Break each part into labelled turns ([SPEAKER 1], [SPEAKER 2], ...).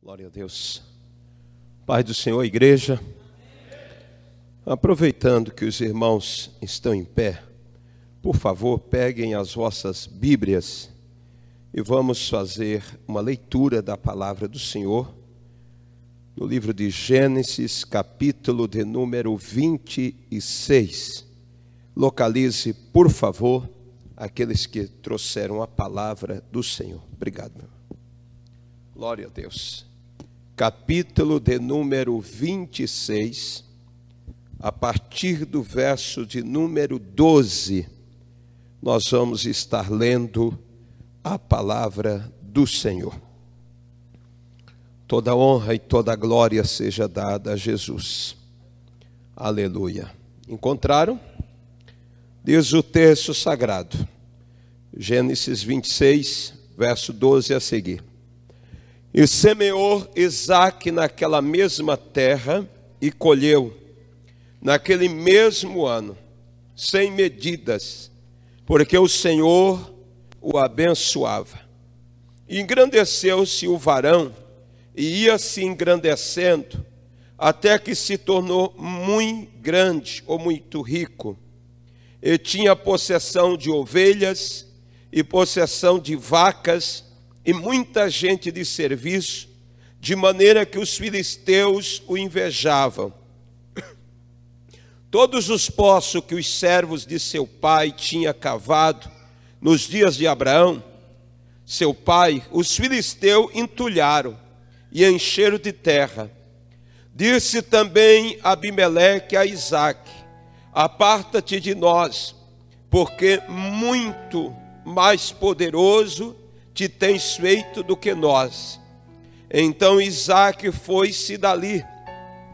[SPEAKER 1] Glória a Deus. Pai do Senhor, igreja, aproveitando que os irmãos estão em pé, por favor, peguem as vossas Bíblias e vamos fazer uma leitura da palavra do Senhor no livro de Gênesis, capítulo de número 26. Localize, por favor, aqueles que trouxeram a palavra do Senhor. Obrigado, meu irmão. Glória a Deus. Capítulo de número 26, a partir do verso de número 12, nós vamos estar lendo a palavra do Senhor. Toda honra e toda glória seja dada a Jesus. Aleluia. Encontraram? Diz o texto sagrado, Gênesis 26, verso 12 a seguir. E semeou Isaque naquela mesma terra e colheu, naquele mesmo ano, sem medidas, porque o Senhor o abençoava. E engrandeceu-se o varão, e ia se engrandecendo, até que se tornou muito grande ou muito rico. E tinha possessão de ovelhas, e possessão de vacas, e muita gente de serviço, de maneira que os filisteus o invejavam. Todos os poços que os servos de seu pai tinham cavado nos dias de Abraão, seu pai, os filisteus entulharam e encheram de terra. Disse também Abimeleque a Isaque: aparta-te de nós, porque muito mais poderoso te tens feito do que nós. Então Isaque foi-se dali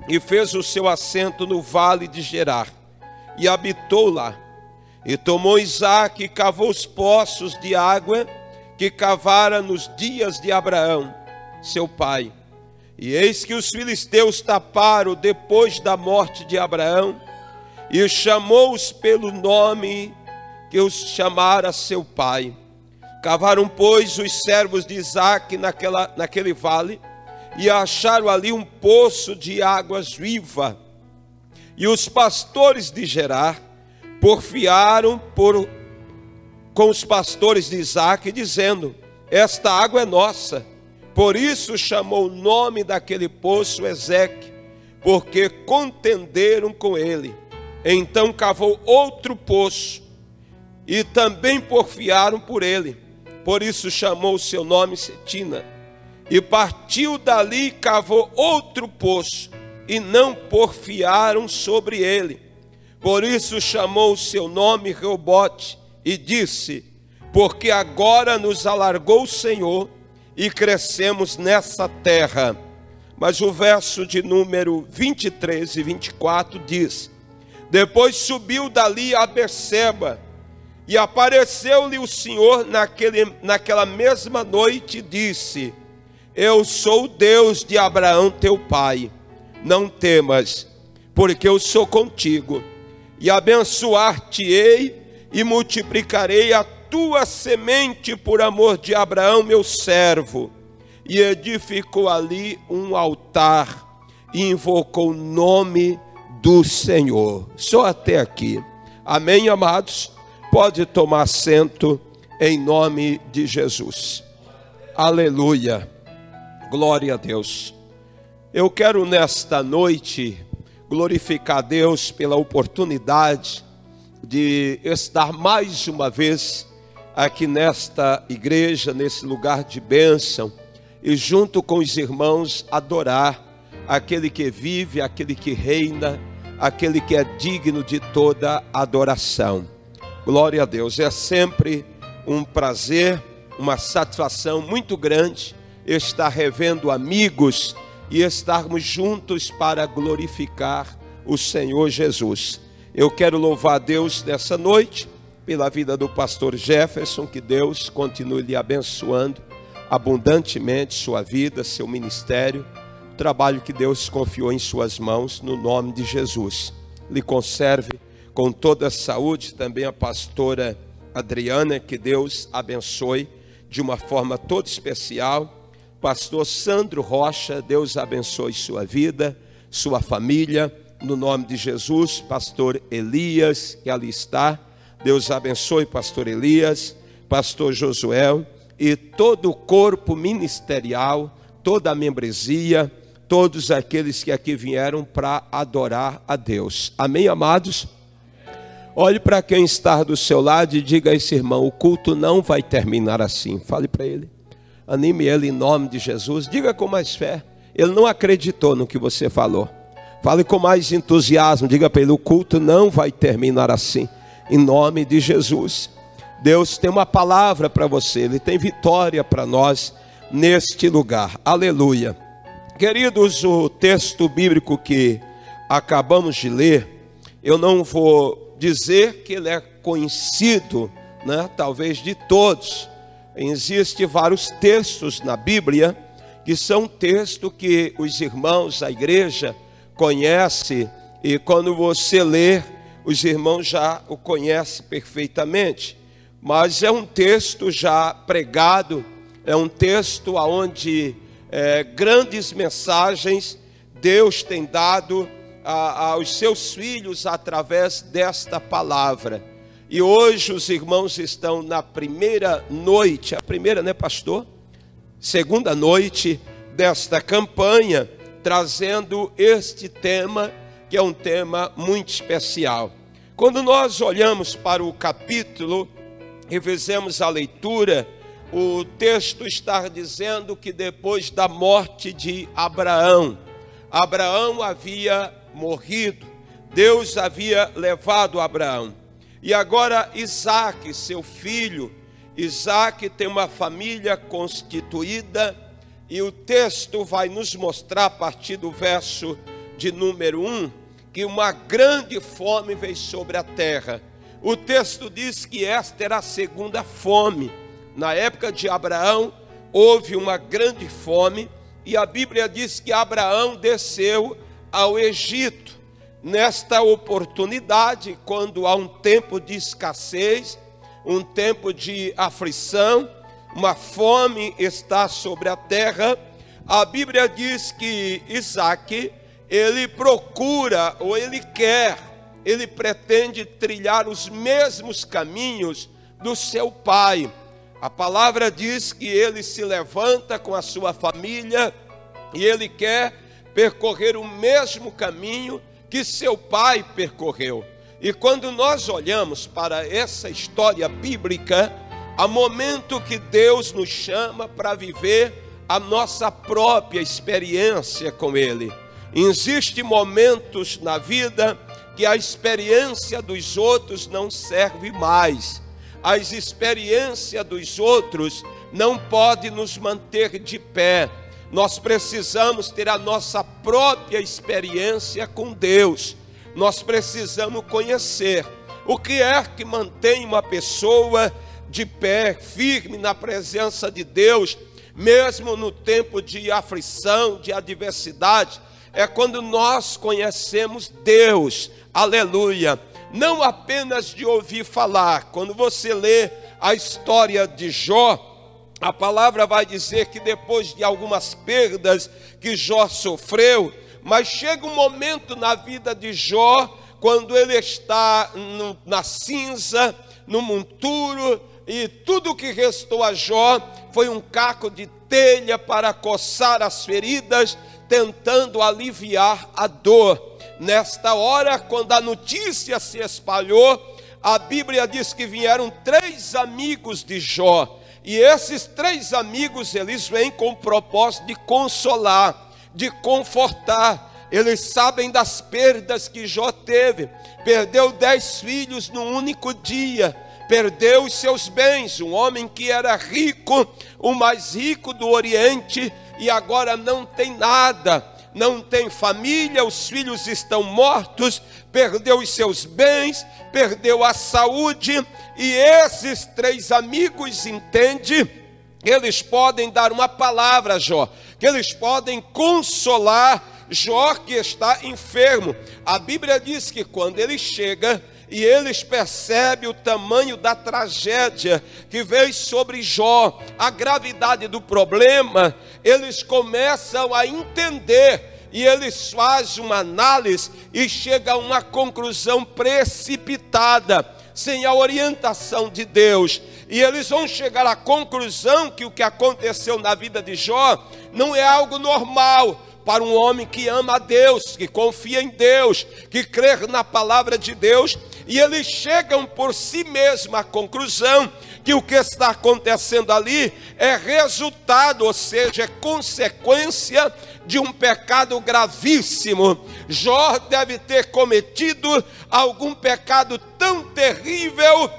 [SPEAKER 1] e fez o seu assento no vale de Gerar e habitou lá. E tomou Isaque e cavou os poços de água que cavara nos dias de Abraão, seu pai. E eis que os filisteus taparam depois da morte de Abraão, e chamou-os pelo nome que os chamara seu pai. Cavaram, pois, os servos de Isaque naquele vale, e acharam ali um poço de águas viva. E os pastores de Gerar porfiaram com os pastores de Isaque, dizendo: esta água é nossa. Por isso chamou o nome daquele poço Ezeque, porque contenderam com ele. Então cavou outro poço, e também porfiaram por ele. Por isso chamou o seu nome Setina. E partiu dali e cavou outro poço, e não porfiaram sobre ele. Por isso chamou o seu nome Reobote, e disse: porque agora nos alargou o Senhor, e crescemos nessa terra. Mas o verso de número 23 e 24 diz: depois subiu dali a Berseba, e apareceu-lhe o Senhor naquela mesma noite e disse: eu sou o Deus de Abraão teu pai, não temas, porque eu sou contigo, e abençoar-te-ei e multiplicarei a tua semente por amor de Abraão meu servo. E edificou ali um altar e invocou o nome do Senhor. Só até aqui. Amém, amados? Pode tomar assento em nome de Jesus. Aleluia. Glória a Deus. Eu quero nesta noite glorificar a Deus pela oportunidade de estar mais uma vez aqui nesta igreja, nesse lugar de bênção, e junto com os irmãos adorar aquele que vive, aquele que reina, aquele que é digno de toda adoração. Glória a Deus. É sempre um prazer, uma satisfação muito grande estar revendo amigos e estarmos juntos para glorificar o Senhor Jesus. Eu quero louvar a Deus nessa noite pela vida do pastor Jefferson, que Deus continue lhe abençoando abundantemente sua vida, seu ministério, o trabalho que Deus confiou em suas mãos, no nome de Jesus. Lhe conserve com toda a saúde. Também a pastora Adriana, que Deus abençoe de uma forma toda especial. pastor Sandro Rocha. Deus abençoe sua vida, sua família, no nome de Jesus. Pastor Elias, que ali está, Deus abençoe pastor Elias, pastor Josué e todo o corpo ministerial, toda a membresia, todos aqueles que aqui vieram para adorar a Deus. Amém, amados? Olhe para quem está do seu lado e diga a esse irmão: o culto não vai terminar assim. Fale para ele, anime ele em nome de Jesus. Diga com mais fé. Ele não acreditou no que você falou. Fale com mais entusiasmo. Diga para ele: o culto não vai terminar assim, em nome de Jesus. Deus tem uma palavra para você. Ele tem vitória para nós neste lugar. Aleluia. Queridos, o texto bíblico que acabamos de ler, eu não vou dizer que ele é conhecido, talvez de todos. Existem vários textos na Bíblia que são textos que os irmãos, a igreja, conhecem, e quando você lê, os irmãos já o conhecem perfeitamente. Mas é um texto já pregado, é um texto onde grandes mensagens Deus tem dado aos seus filhos através desta palavra. E hoje os irmãos estão na primeira noite, a primeira, né, pastor? Segunda noite desta campanha, trazendo este tema, que é um tema muito especial. Quando nós olhamos para o capítulo e fizemos a leitura, o texto está dizendo que depois da morte de Abraão, Abraão havia morrido, Deus havia levado Abraão. E agora Isaac, seu filho, Isaac tem uma família constituída, e o texto vai nos mostrar a partir do verso de número 1, que uma grande fome veio sobre a terra. O texto diz que esta era a segunda fome. Na época de Abraão, houve uma grande fome, e a Bíblia diz que Abraão desceu ao Egito. Nesta oportunidade, quando há um tempo de escassez, um tempo de aflição, uma fome está sobre a terra, a Bíblia diz que Isaac, ele procura, ou ele quer, ele pretende trilhar os mesmos caminhos do seu pai. A palavra diz que ele se levanta com a sua família e ele quer percorrer o mesmo caminho que seu pai percorreu. E quando nós olhamos para essa história bíblica, há momento que Deus nos chama para viver a nossa própria experiência com Ele. Existem momentos na vida que a experiência dos outros não serve mais. As experiências dos outros não podem nos manter de pé. Nós precisamos ter a nossa própria experiência com Deus. Nós precisamos conhecer o que é que mantém uma pessoa de pé, firme na presença de Deus, mesmo no tempo de aflição, de adversidade. É quando nós conhecemos Deus, aleluia, não apenas de ouvir falar. Quando você lê a história de Jó, a palavra vai dizer que depois de algumas perdas que Jó sofreu, mas chega um momento na vida de Jó, quando ele está na cinza, no monturo, e tudo que restou a Jó foi um caco de telha para coçar as feridas, tentando aliviar a dor. Nesta hora, quando a notícia se espalhou, a Bíblia diz que vieram 3 amigos de Jó. E esses 3 amigos, eles vêm com o propósito de consolar, de confortar. Eles sabem das perdas que Jó teve. Perdeu 10 filhos num único dia. Perdeu os seus bens. Um homem que era rico, o mais rico do Oriente, e agora não tem nada. Não tem família, os filhos estão mortos, perdeu os seus bens, perdeu a saúde. E esses 3 amigos entendem que eles podem dar uma palavra a Jó, que eles podem consolar Jó, que está enfermo. A Bíblia diz que quando ele chega, e eles percebem o tamanho da tragédia que veio sobre Jó, a gravidade do problema. Eles começam a entender e eles fazem uma análise e chegam a uma conclusão precipitada, sem a orientação de Deus. E eles vão chegar à conclusão que o que aconteceu na vida de Jó não é algo normal para um homem que ama a Deus, que confia em Deus, que crê na palavra de Deus. E eles chegam por si mesmos à conclusão que o que está acontecendo ali é resultado, ou seja, é consequência de um pecado gravíssimo. Jó deve ter cometido algum pecado tão terrível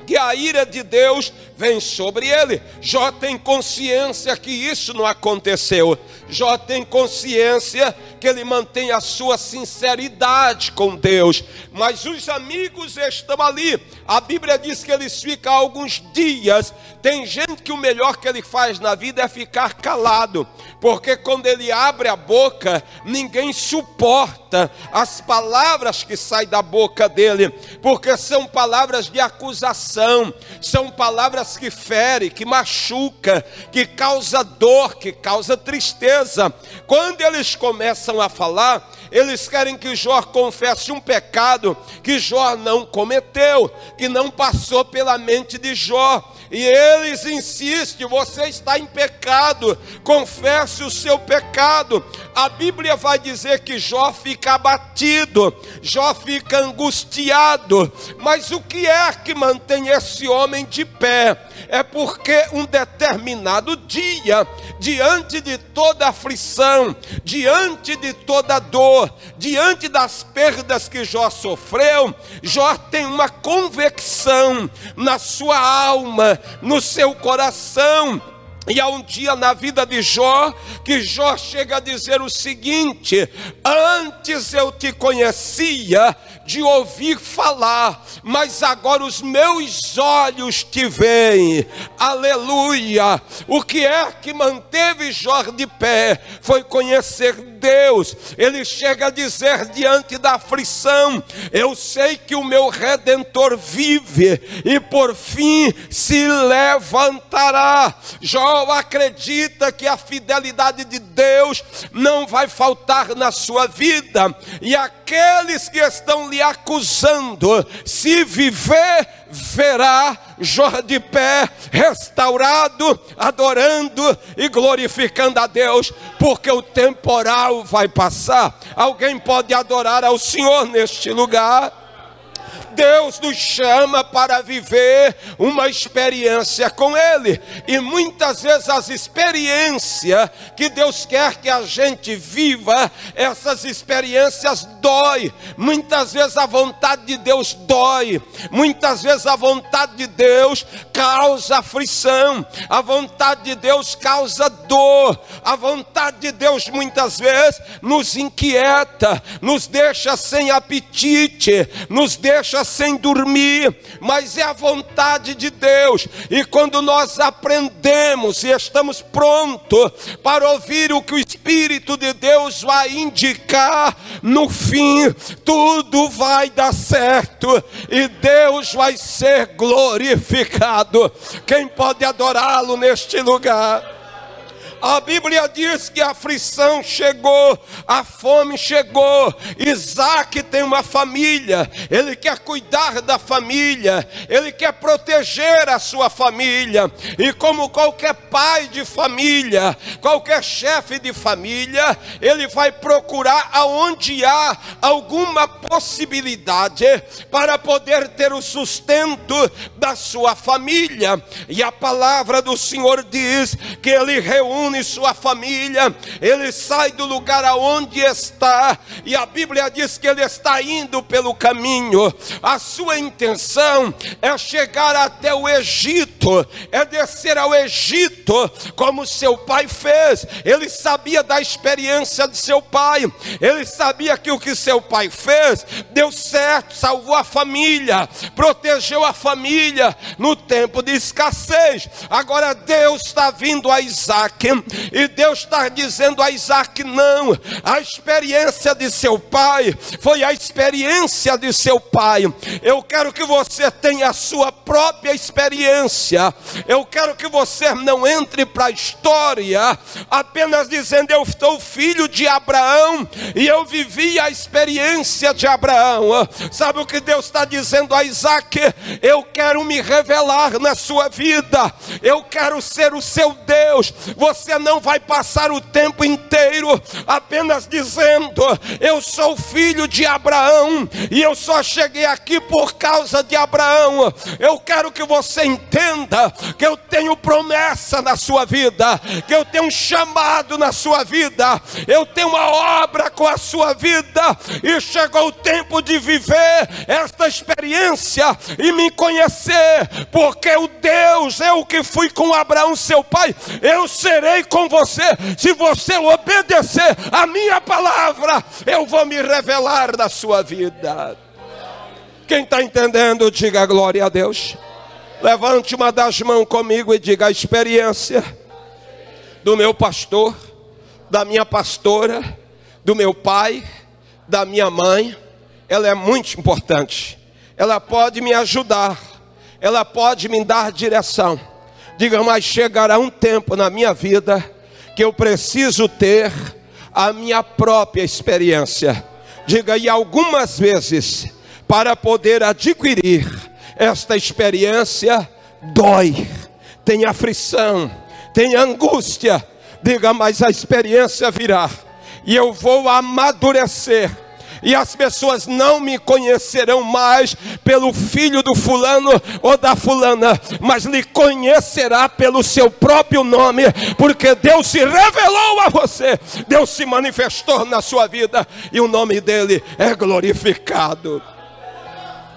[SPEAKER 1] que a ira de Deus vem sobre ele. Jó tem consciência que isso não aconteceu. Jó tem consciência que ele mantém a sua sinceridade com Deus. Mas os amigos estão ali. A Bíblia diz que eles ficam alguns dias. Tem gente que o melhor que ele faz na vida é ficar calado, porque quando ele abre a boca, ninguém suporta as palavras que saem da boca dele, porque são palavras de acusação, são palavras que ferem, que machucam, que causa dor, que causa tristeza. Quando eles começam a falar, eles querem que Jó confesse um pecado que Jó não cometeu, que não passou pela mente de Jó. E eles insistem: você está em pecado, confesse o seu pecado. A Bíblia vai dizer que Jó fica abatido, Jó fica angustiado. Mas o que é que mantém esse homem de pé? É porque um determinado dia, diante de toda aflição, diante de toda dor, diante das perdas que Jó sofreu, Jó tem uma convicção na sua alma, no seu coração. E há um dia na vida de Jó que Jó chega a dizer o seguinte: antes eu te conhecia de ouvir falar, mas agora os meus olhos te veem. Aleluia! O que é que manteve Jó de pé? Foi conhecer Deus. Ele chega a dizer diante da aflição: eu sei que o meu Redentor vive e por fim se levantará. Jó acredita que a fidelidade de Deus não vai faltar na sua vida, e aqueles que estão lhe acusando, se viver, verá Jó de pé, restaurado, adorando e glorificando a Deus, porque o temporal vai passar. Alguém pode adorar ao Senhor neste lugar? Deus nos chama para viver uma experiência com Ele, e muitas vezes as experiências que Deus quer que a gente viva, essas experiências dói. Muitas vezes a vontade de Deus dói, muitas vezes a vontade de Deus causa aflição, a vontade de Deus causa dor, a vontade de Deus muitas vezes nos inquieta, nos deixa sem apetite, nos deixa sem dormir, mas é a vontade de Deus. E quando nós aprendemos e estamos prontos para ouvir o que o Espírito de Deus vai indicar, no fim tudo vai dar certo e Deus vai ser glorificado. Quem pode adorá-lo neste lugar? A Bíblia diz que a aflição chegou, a fome chegou. Isaac tem uma família, ele quer cuidar da família, ele quer proteger a sua família. E como qualquer pai de família, qualquer chefe de família, ele vai procurar aonde há alguma possibilidade para poder ter o sustento da sua família. E a palavra do Senhor diz que ele reúne sua família, ele sai do lugar aonde está, e a Bíblia diz que ele está indo pelo caminho. A sua intenção é chegar até o Egito, é descer ao Egito, como seu pai fez. Ele sabia da experiência de seu pai, ele sabia que o que seu pai fez deu certo, salvou a família, protegeu a família no tempo de escassez. Agora Deus está vindo a Isaac E Deus está dizendo a Isaac: não, a experiência de seu pai foi a experiência de seu pai. Eu quero que você tenha a sua própria experiência. Eu quero que você não entre para a história apenas dizendo: eu sou filho de Abraão e eu vivi a experiência de Abraão. Sabe o que Deus está dizendo a Isaac? Eu quero me revelar na sua vida, eu quero ser o seu Deus. Você não vai passar o tempo inteiro apenas dizendo: eu sou filho de Abraão e eu só cheguei aqui por causa de Abraão. Eu quero que você entenda que eu tenho promessa na sua vida, que eu tenho um chamado na sua vida, eu tenho uma obra com a sua vida, e chegou o tempo de viver esta experiência e me conhecer, porque o Deus, eu que fui com Abraão seu pai, eu serei com você. Se você obedecer a minha palavra, eu vou me revelar na sua vida. Quem está entendendo, diga glória a Deus. Levante uma das mãos comigo e diga: a experiência do meu pastor, da minha pastora, do meu pai, da minha mãe, ela é muito importante. Ela pode me ajudar, ela pode me dar direção. Diga: mas chegará um tempo na minha vida que eu preciso ter a minha própria experiência. Diga: e algumas vezes, para poder adquirir esta experiência, dói, tem aflição, tem angústia. Diga: mas a experiência virá e eu vou amadurecer, e as pessoas não me conhecerão mais pelo filho do fulano ou da fulana, mas lhe conhecerá pelo seu próprio nome, porque Deus se revelou a você, Deus se manifestou na sua vida, e o nome dele é glorificado.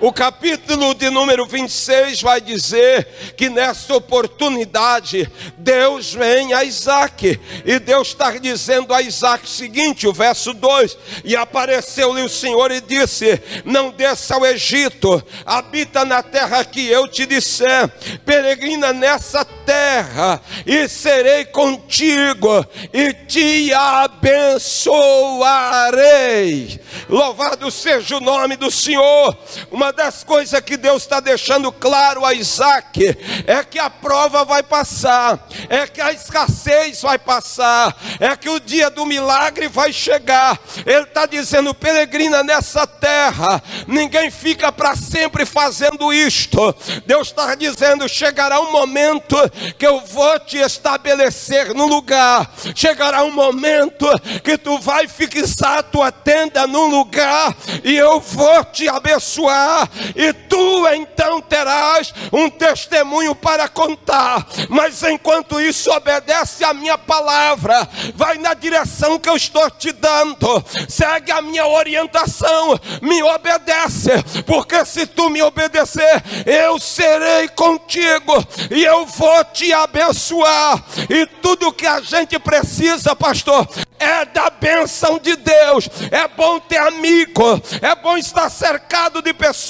[SPEAKER 1] O capítulo de número 26 vai dizer que nessa oportunidade Deus vem a Isaac, e Deus está dizendo a Isaac o seguinte, o verso 2: e apareceu-lhe o Senhor e disse: não desça ao Egito, habita na terra que eu te disser, peregrina nessa terra, e serei contigo, e te abençoarei. Louvado seja o nome do Senhor. Uma das coisas que Deus está deixando claro a Isaac é que a prova vai passar, é que a escassez vai passar, é que o dia do milagre vai chegar. Ele está dizendo: peregrina nessa terra, ninguém fica para sempre fazendo isto. Deus está dizendo: chegará um momento que eu vou te estabelecer no lugar, chegará um momento que tu vai fixar a tua tenda num lugar, e eu vou te abençoar, e tu então terás um testemunho para contar. Mas enquanto isso, obedece a minha palavra, vai na direção que eu estou te dando, segue a minha orientação, me obedece, porque se tu me obedecer, eu serei contigo e eu vou te abençoar. E tudo que a gente precisa, pastor, é da bênção de Deus. É bom ter amigo, é bom estar cercado de pessoas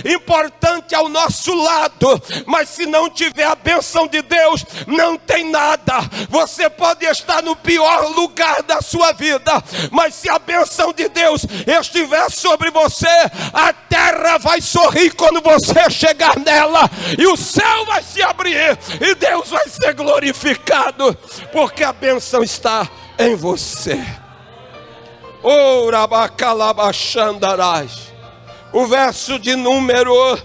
[SPEAKER 1] importantes ao nosso lado, mas se não tiver a bênção de Deus, não tem nada. Você pode estar no pior lugar da sua vida, mas se a bênção de Deus estiver sobre você, a terra vai sorrir quando você chegar nela, e o céu vai se abrir, e Deus vai ser glorificado, porque a bênção está em você. O verso de número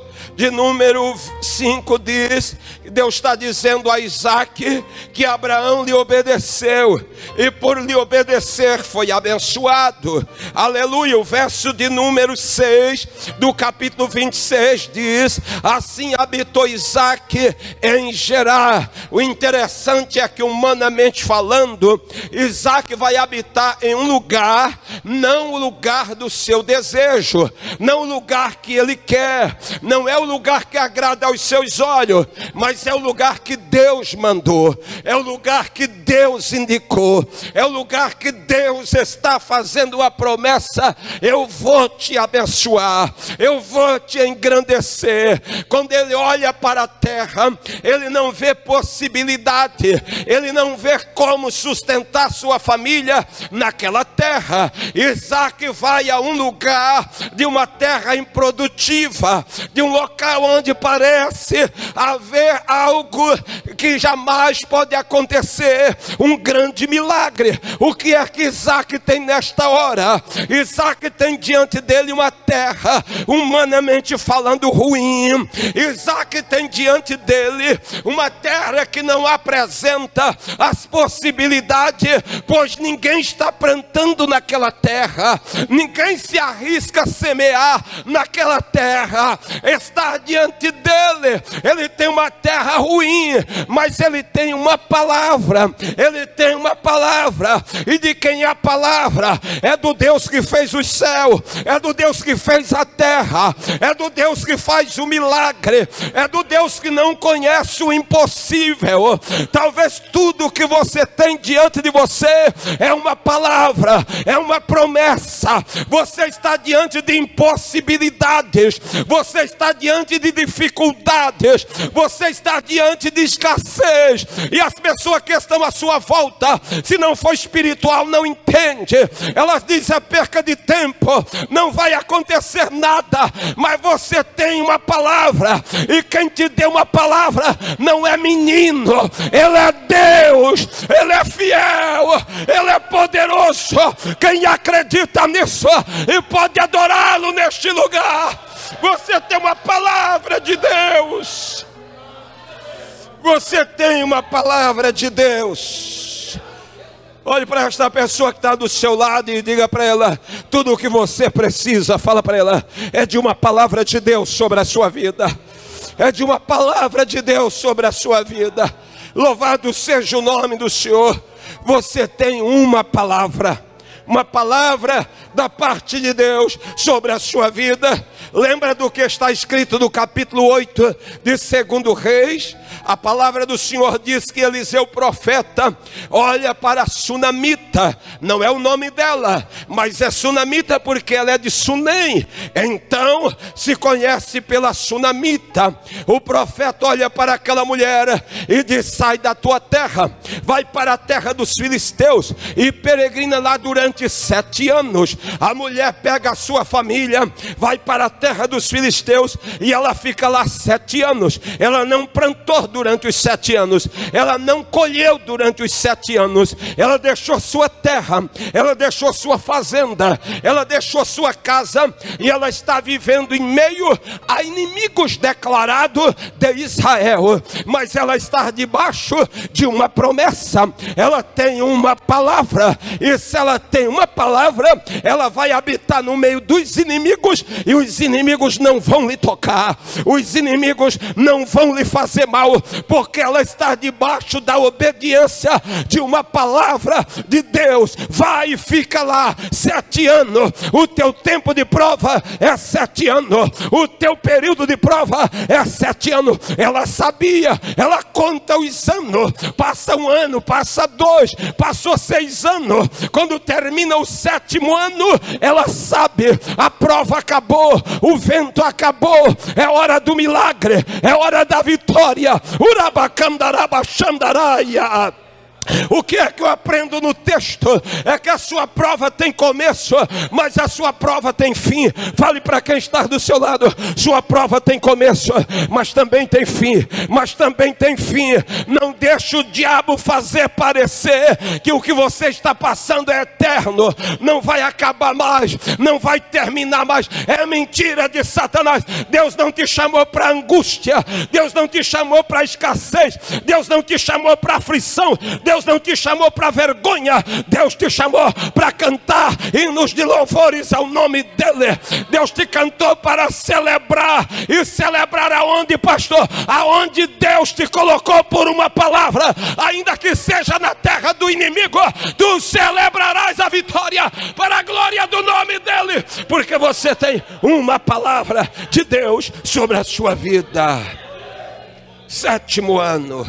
[SPEAKER 1] 5 diz: Deus está dizendo a Isaac que Abraão lhe obedeceu, e por lhe obedecer foi abençoado. Aleluia. O verso de número 6 do capítulo 26 diz: assim habitou Isaac em Gerar. O interessante é que, humanamente falando, Isaac vai habitar em um lugar, não o lugar do seu desejo, não o lugar que ele quer, não é o lugar que agrada aos seus olhos, mas é o lugar que Deus mandou, é o lugar que Deus indicou, é o lugar que Deus está fazendo a promessa: eu vou te abençoar, eu vou te engrandecer. Quando ele olha para a terra, ele não vê possibilidade, ele não vê como sustentar sua família naquela terra. Isaac vai a um lugar de uma terra improdutiva, de um local onde parece haver algo que jamais pode acontecer, um grande milagre. O que é que Isaac tem nesta hora? Isaac tem diante dele uma terra, humanamente falando, ruim. Isaac tem diante dele uma terra que não apresenta as possibilidades, pois ninguém está plantando naquela terra, ninguém se arrisca a semear naquela terra. Está diante dele, ele tem uma terra ruim, mas ele tem uma palavra, ele tem uma palavra. E de quem é a palavra? É do Deus que fez o céu, é do Deus que fez a terra, é do Deus que faz o milagre, é do Deus que não conhece o impossível. Talvez tudo que você tem diante de você é uma palavra, é uma promessa. Você está diante de impossibilidades, você está diante de dificuldades, você está diante de escassez, e as pessoas que estão à sua volta, se não for espiritual, não entende. Elas dizem: é perca de tempo, não vai acontecer nada. Mas você tem uma palavra, e quem te deu uma palavra não é menino, ele é Deus, ele é fiel, ele é poderoso. Quem acredita nisso e pode adorá-lo neste lugar? Você tem uma palavra de Deus. Você tem uma palavra de Deus. Olhe para esta pessoa que está do seu lado e diga para ela: tudo o que você precisa, fala para ela, é de uma palavra de Deus sobre a sua vida. É de uma palavra de Deus sobre a sua vida. Louvado seja o nome do Senhor. Você tem uma palavra da parte de Deus sobre a sua vida. Lembra do que está escrito no capítulo 8 de 2 Reis? A palavra do Senhor diz que Eliseu profeta olha para a sunamita, não é o nome dela, mas é sunamita porque ela é de Sunem, então se conhece pela sunamita. O profeta olha para aquela mulher e diz: sai da tua terra, vai para a terra dos filisteus e peregrina lá durante 7 anos. A mulher pega a sua família, vai para a terra dos filisteus e ela fica lá 7 anos. Ela não plantou durante os 7 anos, ela não colheu durante os 7 anos. Ela deixou sua terra, ela deixou sua fazenda, ela deixou sua casa, e ela está vivendo em meio a inimigos declarados de Israel. Mas ela está debaixo de uma promessa, ela tem uma palavra, e se ela tem uma palavra, ela vai habitar no meio dos inimigos, e os inimigos não vão lhe tocar, os inimigos não vão lhe fazer mal, porque ela está debaixo da obediência de uma palavra de Deus. Vai e fica lá 7 anos. O teu tempo de prova é 7 anos, o teu período de prova é 7 anos. Ela sabia, ela conta os anos. Passa 1 ano, passa 2, passou 6 anos. Quando termina o 7º ano, ela sabe, a prova acabou, o vento acabou, é hora do milagre, é hora da vitória. Urabacandarabachandaraia. O que é que eu aprendo no texto? É que a sua prova tem começo, mas a sua prova tem fim. Fale para quem está do seu lado: sua prova tem começo, mas também tem fim. Mas também tem fim. Não deixe o diabo fazer parecer que o que você está passando é eterno, não vai acabar mais, não vai terminar mais. É mentira de Satanás. Deus não te chamou para angústia, Deus não te chamou para escassez, Deus não te chamou para aflição, Deus não te chamou para vergonha. Deus te chamou para cantar hinos de louvores ao nome dele. Deus te cantou para celebrar. E celebrar aonde, pastor? Aonde Deus te colocou por uma palavra. Ainda que seja na terra do inimigo, tu celebrarás a vitória para a glória do nome dele, porque você tem uma palavra de Deus sobre a sua vida. 7º ano.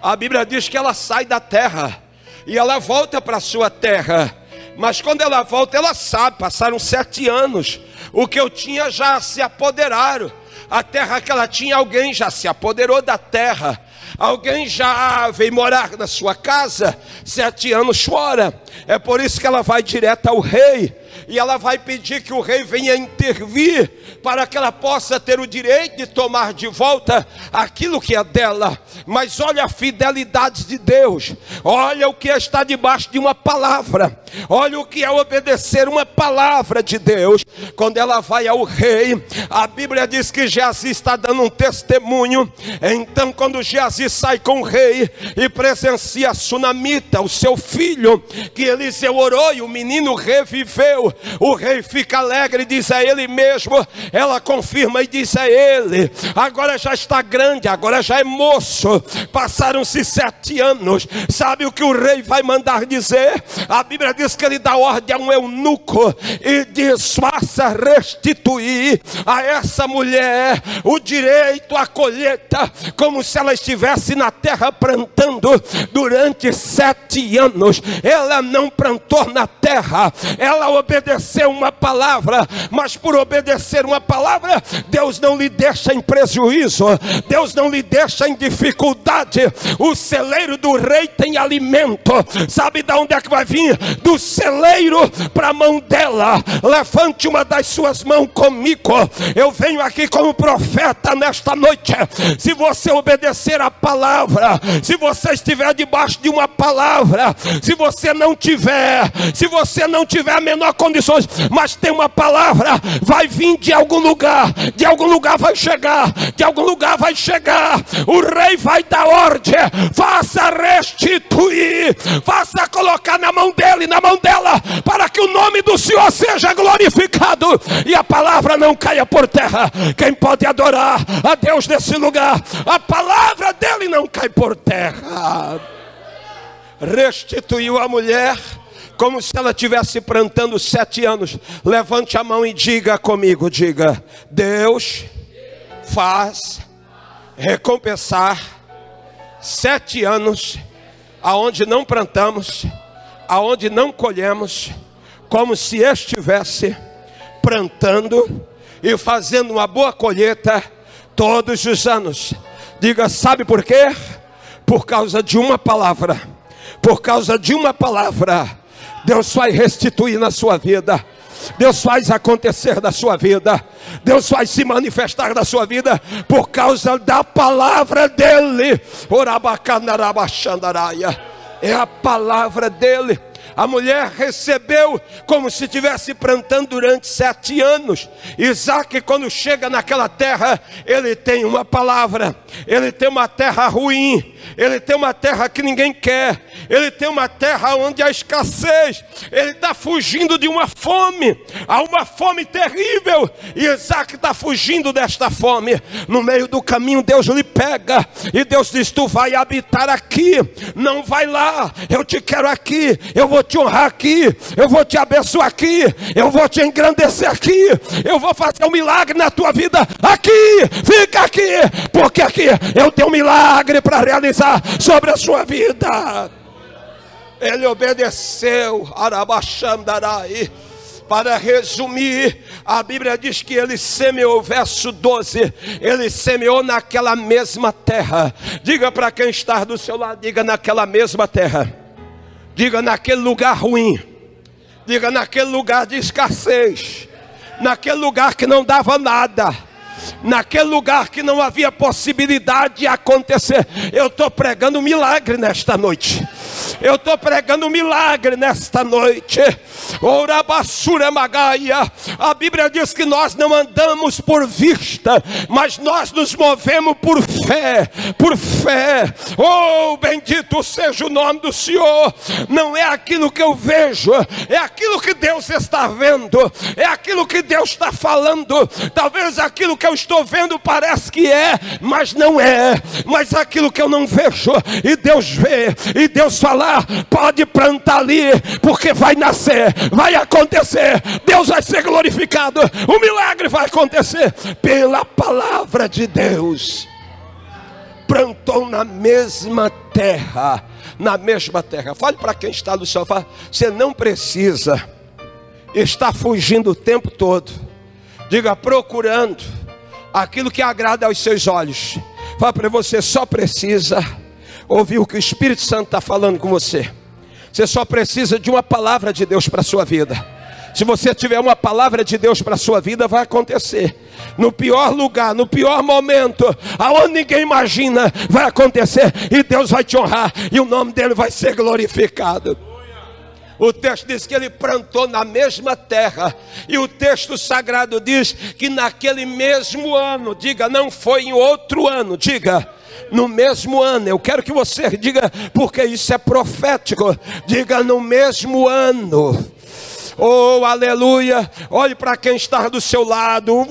[SPEAKER 1] A Bíblia diz que ela sai da terra e ela volta para a sua terra. Mas quando ela volta, ela sabe, passaram 7 anos. O que eu tinha já se apoderaram. A terra que ela tinha, alguém já se apoderou da terra. Alguém já veio morar na sua casa. 7 anos fora. É por isso que ela vai direto ao rei. E ela vai pedir que o rei venha intervir, para que ela possa ter o direito de tomar de volta aquilo que é dela. Mas olha a fidelidade de Deus. Olha o que está debaixo de uma palavra. Olha o que é obedecer uma palavra de Deus. Quando ela vai ao rei, a Bíblia diz que Geazi está dando um testemunho. Então quando Geazi sai com o rei e presencia a Sunamita, o seu filho, que Eliseu orou e o menino reviveu, o rei fica alegre e diz a ele mesmo. Ela confirma e diz a ele: agora já está grande, agora já é moço. Passaram-se 7 anos. Sabe o que o rei vai mandar dizer? A Bíblia diz que ele dá ordem a um eunuco e diz: faça restituir a essa mulher o direito à colheita, como se ela estivesse na terra plantando durante 7 anos. Ela não plantou na terra, ela obedeceu uma palavra, mas por obedecer uma palavra, Deus não lhe deixa em prejuízo, Deus não lhe deixa em dificuldade. O celeiro do rei tem alimento. Sabe de onde é que vai vir? Do celeiro para a mão dela. Levante uma das suas mãos comigo. Eu venho aqui como profeta nesta noite. Se você obedecer a palavra, se você estiver debaixo de uma palavra, se você não tiver a menor condições, mas tem uma palavra, vai vir de algum lugar vai chegar, de algum lugar vai chegar. O rei vai dar ordem: faça restituir, faça colocar na mão dele, na mão dela, para que o nome do Senhor seja glorificado e a palavra não caia por terra. Quem pode adorar a Deus nesse lugar? A palavra dele não cai por terra. Restituiu a mulher como se ela estivesse plantando 7 anos. Levante a mão e diga comigo, diga: Deus faz recompensar 7 anos aonde não plantamos, aonde não colhemos, como se estivesse plantando e fazendo uma boa colheita todos os anos. Diga: sabe por quê? Por causa de uma palavra. Por causa de uma palavra, Deus vai restituir na sua vida. Deus faz acontecer na sua vida. Deus vai se manifestar na sua vida por causa da palavra dele. É a palavra dele. A mulher recebeu como se estivesse plantando durante 7 anos. Isaac, quando chega naquela terra, ele tem uma palavra. Ele tem uma terra ruim. Ele tem uma terra que ninguém quer. Ele tem uma terra onde há escassez. Ele está fugindo de uma fome. Há uma fome terrível. E Isaac está fugindo desta fome. No meio do caminho, Deus lhe pega. E Deus diz: tu vai habitar aqui. Não vai lá. Eu te quero aqui. Eu vou te honrar aqui. Eu vou te abençoar aqui. Eu vou te engrandecer aqui. Eu vou fazer um milagre na tua vida aqui. Fica aqui. Porque aqui eu tenho um milagre para realizar sobre a sua vida. Ele obedeceu. Arabaxandarai. Para resumir, a Bíblia diz que ele semeou, verso 12, ele semeou naquela mesma terra. Diga para quem está do seu lado, diga: naquela mesma terra. Diga: naquele lugar ruim. Diga: naquele lugar de escassez. Naquele lugar que não dava nada. Naquele lugar que não havia possibilidade de acontecer. Eu estou pregando um milagre nesta noite. Eu estou pregando um milagre nesta noite. Orabassura Magaia. A Bíblia diz que nós não andamos por vista, mas nós nos movemos por fé. Por fé. Oh, bendito seja o nome do Senhor. Não é aquilo que eu vejo, é aquilo que Deus está vendo. É aquilo que Deus está falando. Talvez aquilo que eu estou vendo parece que é, mas não é. Mas aquilo que eu não vejo e Deus vê, e Deus falar: pode plantar ali, porque vai nascer, vai acontecer, Deus vai ser glorificado, o milagre vai acontecer pela palavra de Deus. plantou na mesma terra. Na mesma terra. Fale para quem está no sofá. Você não precisa estar fugindo o tempo todo. Diga, procurando aquilo que agrada aos seus olhos. Fala para você, só precisa ouvir o que o Espírito Santo está falando com você. Você só precisa de uma palavra de Deus para a sua vida. Se você tiver uma palavra de Deus para a sua vida, vai acontecer. No pior lugar, no pior momento, aonde ninguém imagina, vai acontecer. E Deus vai te honrar, e o nome dele vai ser glorificado. O texto diz que ele plantou na mesma terra. E o texto sagrado diz que naquele mesmo ano, diga, não foi em outro ano, diga, no mesmo ano. Eu quero que você diga, porque isso é profético. Diga, no mesmo ano. Oh, aleluia. Olhe para quem está do seu lado.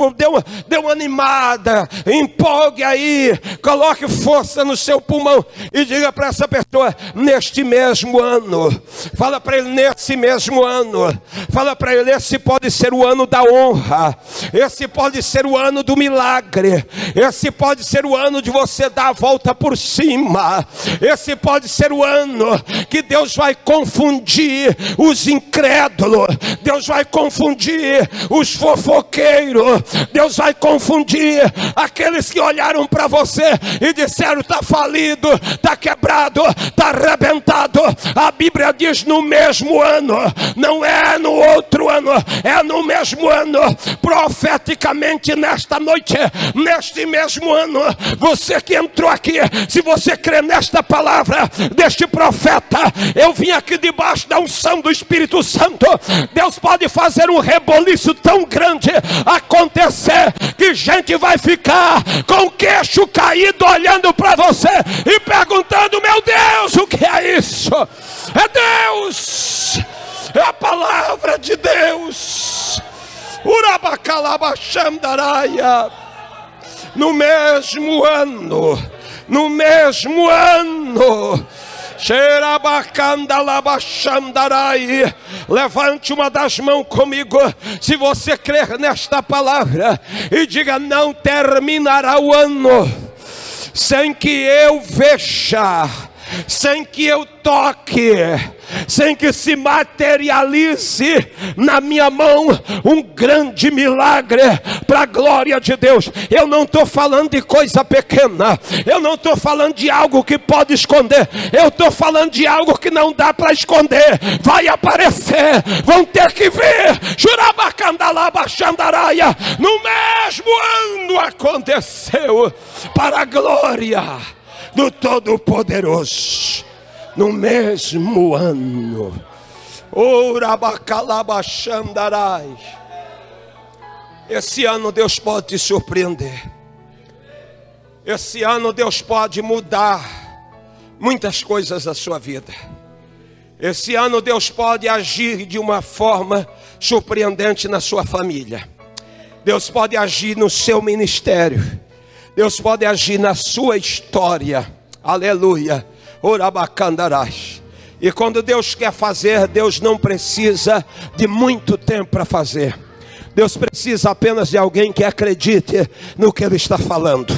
[SPEAKER 1] Dê uma animada. Empolgue aí. Coloque força no seu pulmão. E diga para essa pessoa, neste mesmo ano. Fala para ele, nesse mesmo ano. Fala para ele, esse pode ser o ano da honra. Esse pode ser o ano do milagre. Esse pode ser o ano de você dar a volta por cima. Esse pode ser o ano que Deus vai confundir os incrédulos. Deus vai confundir os fofoqueiros. Deus vai confundir aqueles que olharam para você e disseram, está falido, está quebrado, está arrebentado. A Bíblia diz no mesmo ano. Não é no outro ano, é no mesmo ano. Profeticamente nesta noite, neste mesmo ano, você que entrou aqui, se você crê nesta palavra deste profeta, eu vim aqui debaixo da unção do Espírito Santo. Deus pode fazer um reboliço tão grande acontecer, que gente vai ficar com o queixo caído olhando para você e perguntando, meu Deus, o que é isso? É Deus, é a palavra de Deus. Urabacalabachandaraia. No mesmo ano, no mesmo ano, levante uma das mãos comigo, se você crer nesta palavra, e diga, não terminará o ano sem que eu veja, sem que eu toque, sem que se materialize na minha mão um grande milagre para a glória de Deus. Eu não estou falando de coisa pequena, eu não estou falando de algo que pode esconder, eu estou falando de algo que não dá para esconder. Vai aparecer, vão ter que ver. Jurabacandalabachandaraia. No mesmo ano aconteceu, para a glória do Todo-Poderoso. No mesmo ano. Urabacalabachandarai. Esse ano Deus pode te surpreender. Esse ano Deus pode mudar muitas coisas da sua vida. Esse ano Deus pode agir de uma forma surpreendente na sua família. Deus pode agir no seu ministério. Deus pode agir na sua história. Aleluia. Orabacandarás. E quando Deus quer fazer, Deus não precisa de muito tempo para fazer. Deus precisa apenas de alguém que acredite no que Ele está falando.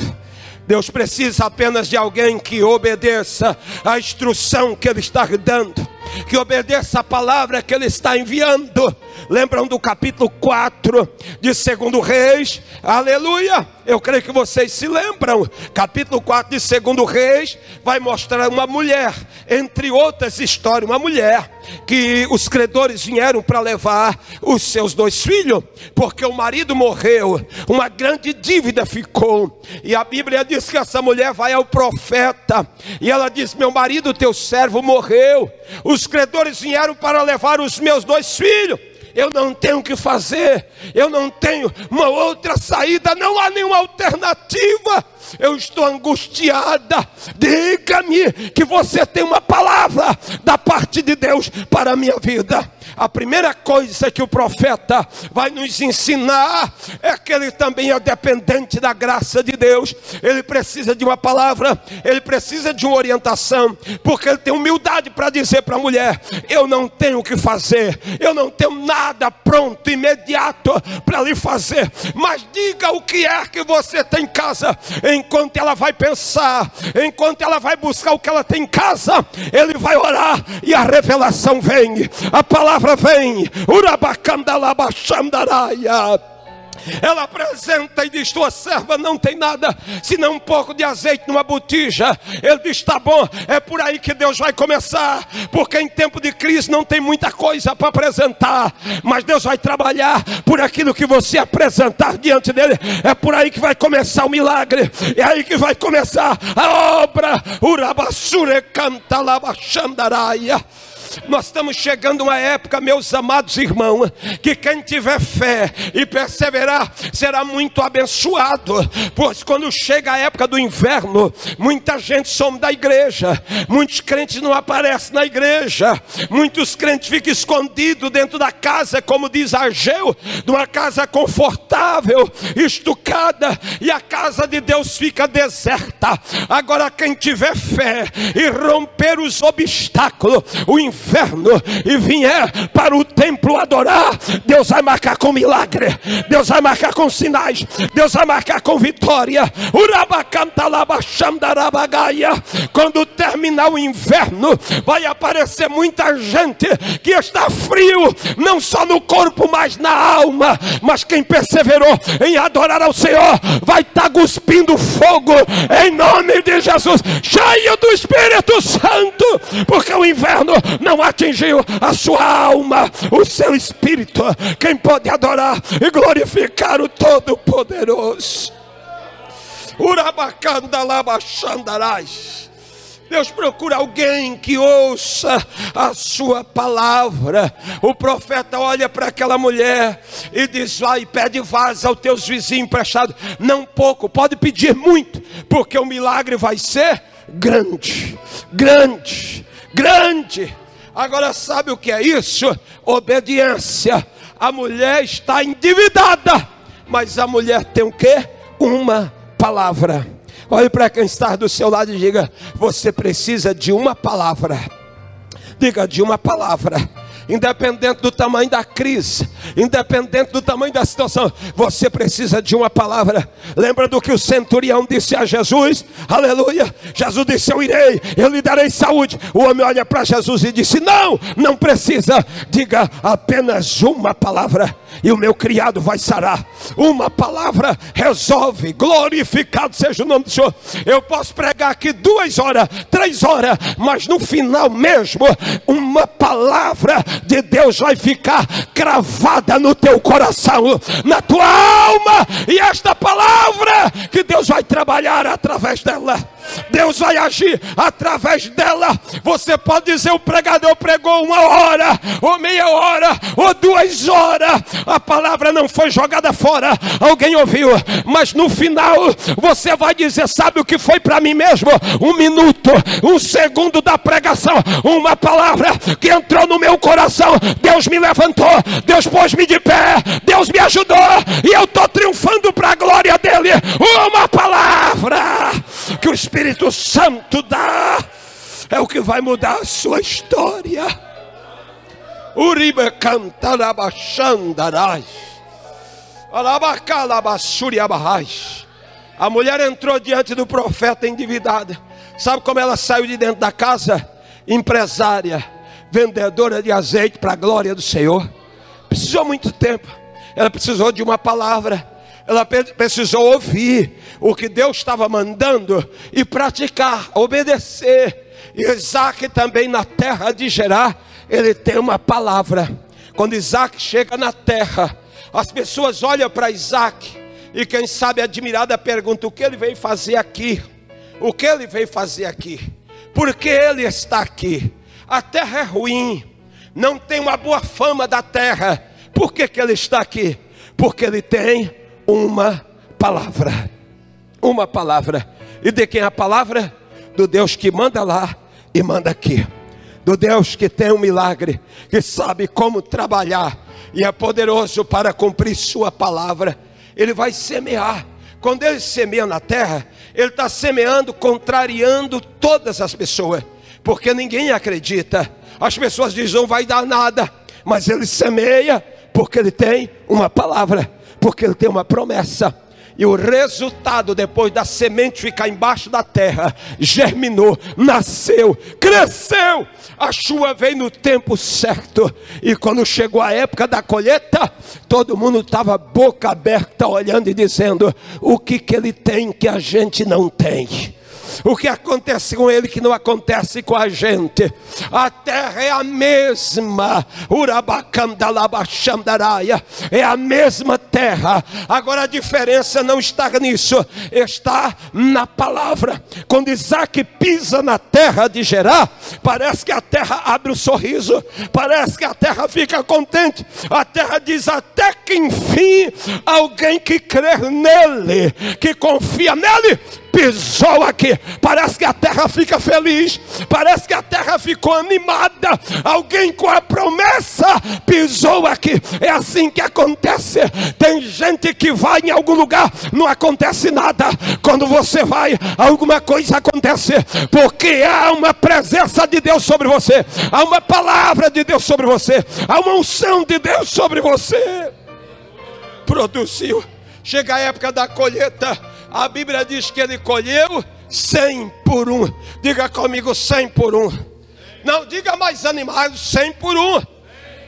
[SPEAKER 1] Deus precisa apenas de alguém que obedeça a instrução que Ele está dando, que obedeça a palavra que Ele está enviando. Lembram do capítulo 4 de 2 Reis? Aleluia! Eu creio que vocês se lembram. Capítulo 4 de 2 Reis vai mostrar uma mulher, entre outras histórias, uma mulher que os credores vieram para levar os seus 2 filhos, porque o marido morreu, uma grande dívida ficou. E a Bíblia diz que essa mulher vai ao profeta e ela diz, meu marido, teu servo, morreu. Os credores vieram para levar os meus 2 filhos. Eu não tenho o que fazer, eu não tenho uma outra saída, não há nenhuma alternativa. Eu estou angustiada. Diga-me que você tem uma palavra da parte de Deus para a minha vida. A primeira coisa que o profeta vai nos ensinar é que ele também é dependente da graça de Deus. Ele precisa de uma palavra, ele precisa de uma orientação, porque ele tem humildade para dizer para a mulher: eu não tenho o que fazer, eu não tenho nada pronto, imediato para lhe fazer, mas diga o que é que você tem em casa. Enquanto ela vai pensar, enquanto ela vai buscar o que ela tem em casa, ele vai orar e a revelação vem, a palavra vem. Ela apresenta e diz: tua serva não tem nada senão um pouco de azeite numa botija. Ele diz: tá bom, é por aí que Deus vai começar, porque em tempo de crise não tem muita coisa para apresentar, mas Deus vai trabalhar por aquilo que você apresentar diante dele. É por aí que vai começar o milagre, é aí que vai começar a obra. Urabassure canta labaxandaraia. Nós estamos chegando a uma época, meus amados irmãos, que quem tiver fé e perseverar será muito abençoado. Pois quando chega a época do inverno, muita gente some da igreja, muitos crentes não aparecem na igreja, muitos crentes ficam escondidos dentro da casa, como diz Ageu, de uma casa confortável, estucada, e a casa de Deus fica deserta. Agora quem tiver fé e romper os obstáculos, o inverno, e vier para o templo adorar, Deus vai marcar com milagre, Deus vai marcar com sinais, Deus vai marcar com vitória. Quando terminar o inverno, vai aparecer muita gente que está frio, não só no corpo, mas na alma. Mas quem perseverou em adorar ao Senhor vai estar cuspindo fogo em nome de Jesus, cheio do Espírito Santo, porque o inverno não atingiu a sua alma, o seu espírito. Quem pode adorar e glorificar o Todo-Poderoso? Deus procura alguém que ouça a sua palavra. O profeta olha para aquela mulher e diz: vai e pede vaso aos teus vizinhos emprestado, não pouco, pode pedir muito, porque o milagre vai ser grande, grande, grande. Agora sabe o que é isso? Obediência. A mulher está endividada, mas a mulher tem o quê? Uma palavra. Olhe para quem está do seu lado e diga: você precisa de uma palavra. Diga: de uma palavra. Independente do tamanho da crise, independente do tamanho da situação, você precisa de uma palavra. Lembra do que o centurião disse a Jesus? Aleluia. Jesus disse: eu irei, eu lhe darei saúde. O homem olha para Jesus e disse: não, não precisa. Diga apenas uma palavra e o meu criado vai sarar. Uma palavra resolve. Glorificado seja o nome do Senhor. Eu posso pregar aqui 2 horas, 3 horas, mas no final mesmo, uma palavra de Deus vai ficar cravada no teu coração, na tua alma. E esta palavra que Deus vai trabalhar através dela, Deus vai agir através dela. Você pode dizer: o pregador pregou 1 hora, ou meia hora, ou 2 horas. A palavra não foi jogada fora, alguém ouviu, mas no final você vai dizer: sabe o que foi para mim mesmo? 1 minuto, 1 segundo da pregação, uma palavra que entrou no meu coração. Deus me levantou, Deus pôs-me de pé, Deus me ajudou, e eu estou triunfando para a glória dele. Uma palavra que o Espírito Santo dá é o que vai mudar a sua história. Uribe cantarabachandarai, alabacalabassuriabarrais. A mulher entrou diante do profeta endividada. Sabe como ela saiu de dentro da casa? Empresária, vendedora de azeite para a glória do Senhor. Precisou muito tempo. Ela precisou de uma palavra. Ela precisou ouvir o que Deus estava mandando e praticar, obedecer. E Isaac também, na terra de Gerar, ele tem uma palavra. Quando Isaac chega na terra, as pessoas olham para Isaac e, quem sabe admirada, pergunta: o que ele veio fazer aqui? O que ele veio fazer aqui? Por que ele está aqui? A terra é ruim, não tem uma boa fama da terra. Por que ele está aqui? Porque ele tem uma palavra. Uma palavra. E de quem é a palavra? Do Deus que manda lá e manda aqui. do Deus que tem um milagre, que sabe como trabalhar e é poderoso para cumprir sua palavra. Ele vai semear. Quando ele semeia na terra, ele está semeando, contrariando todas as pessoas, porque ninguém acredita. As pessoas dizem, não vai dar nada, mas ele semeia, porque ele tem uma palavra, porque ele tem uma promessa. E o resultado, depois da semente ficar embaixo da terra, germinou, nasceu, cresceu. A chuva veio no tempo certo. E quando chegou a época da colheita, todo mundo estava boca aberta, olhando e dizendo, o que ele tem que a gente não tem? O que acontece com ele que não acontece com a gente? A terra é a mesma. Urabacandalabachandaraia. É a mesma terra. Agora a diferença não está nisso, está na palavra. Quando Isaac pisa na terra de Gerar, parece que a terra abre um sorriso, parece que a terra fica contente. A terra diz, até que enfim alguém que crê nele, que confia nele, pisou aqui. Parece que a terra fica feliz, parece que a terra ficou animada. Alguém com a promessa pisou aqui. É assim que acontece. Tem gente que vai em algum lugar, não acontece nada. Quando você vai, alguma coisa acontece, porque há uma presença de Deus sobre você, há uma palavra de Deus sobre você, há uma unção de Deus sobre você. Produziu. Chega a época da colheita, a Bíblia diz que ele colheu 100 por 1. Diga comigo, 100 por 1. Não diga mais animado, 100 por 1.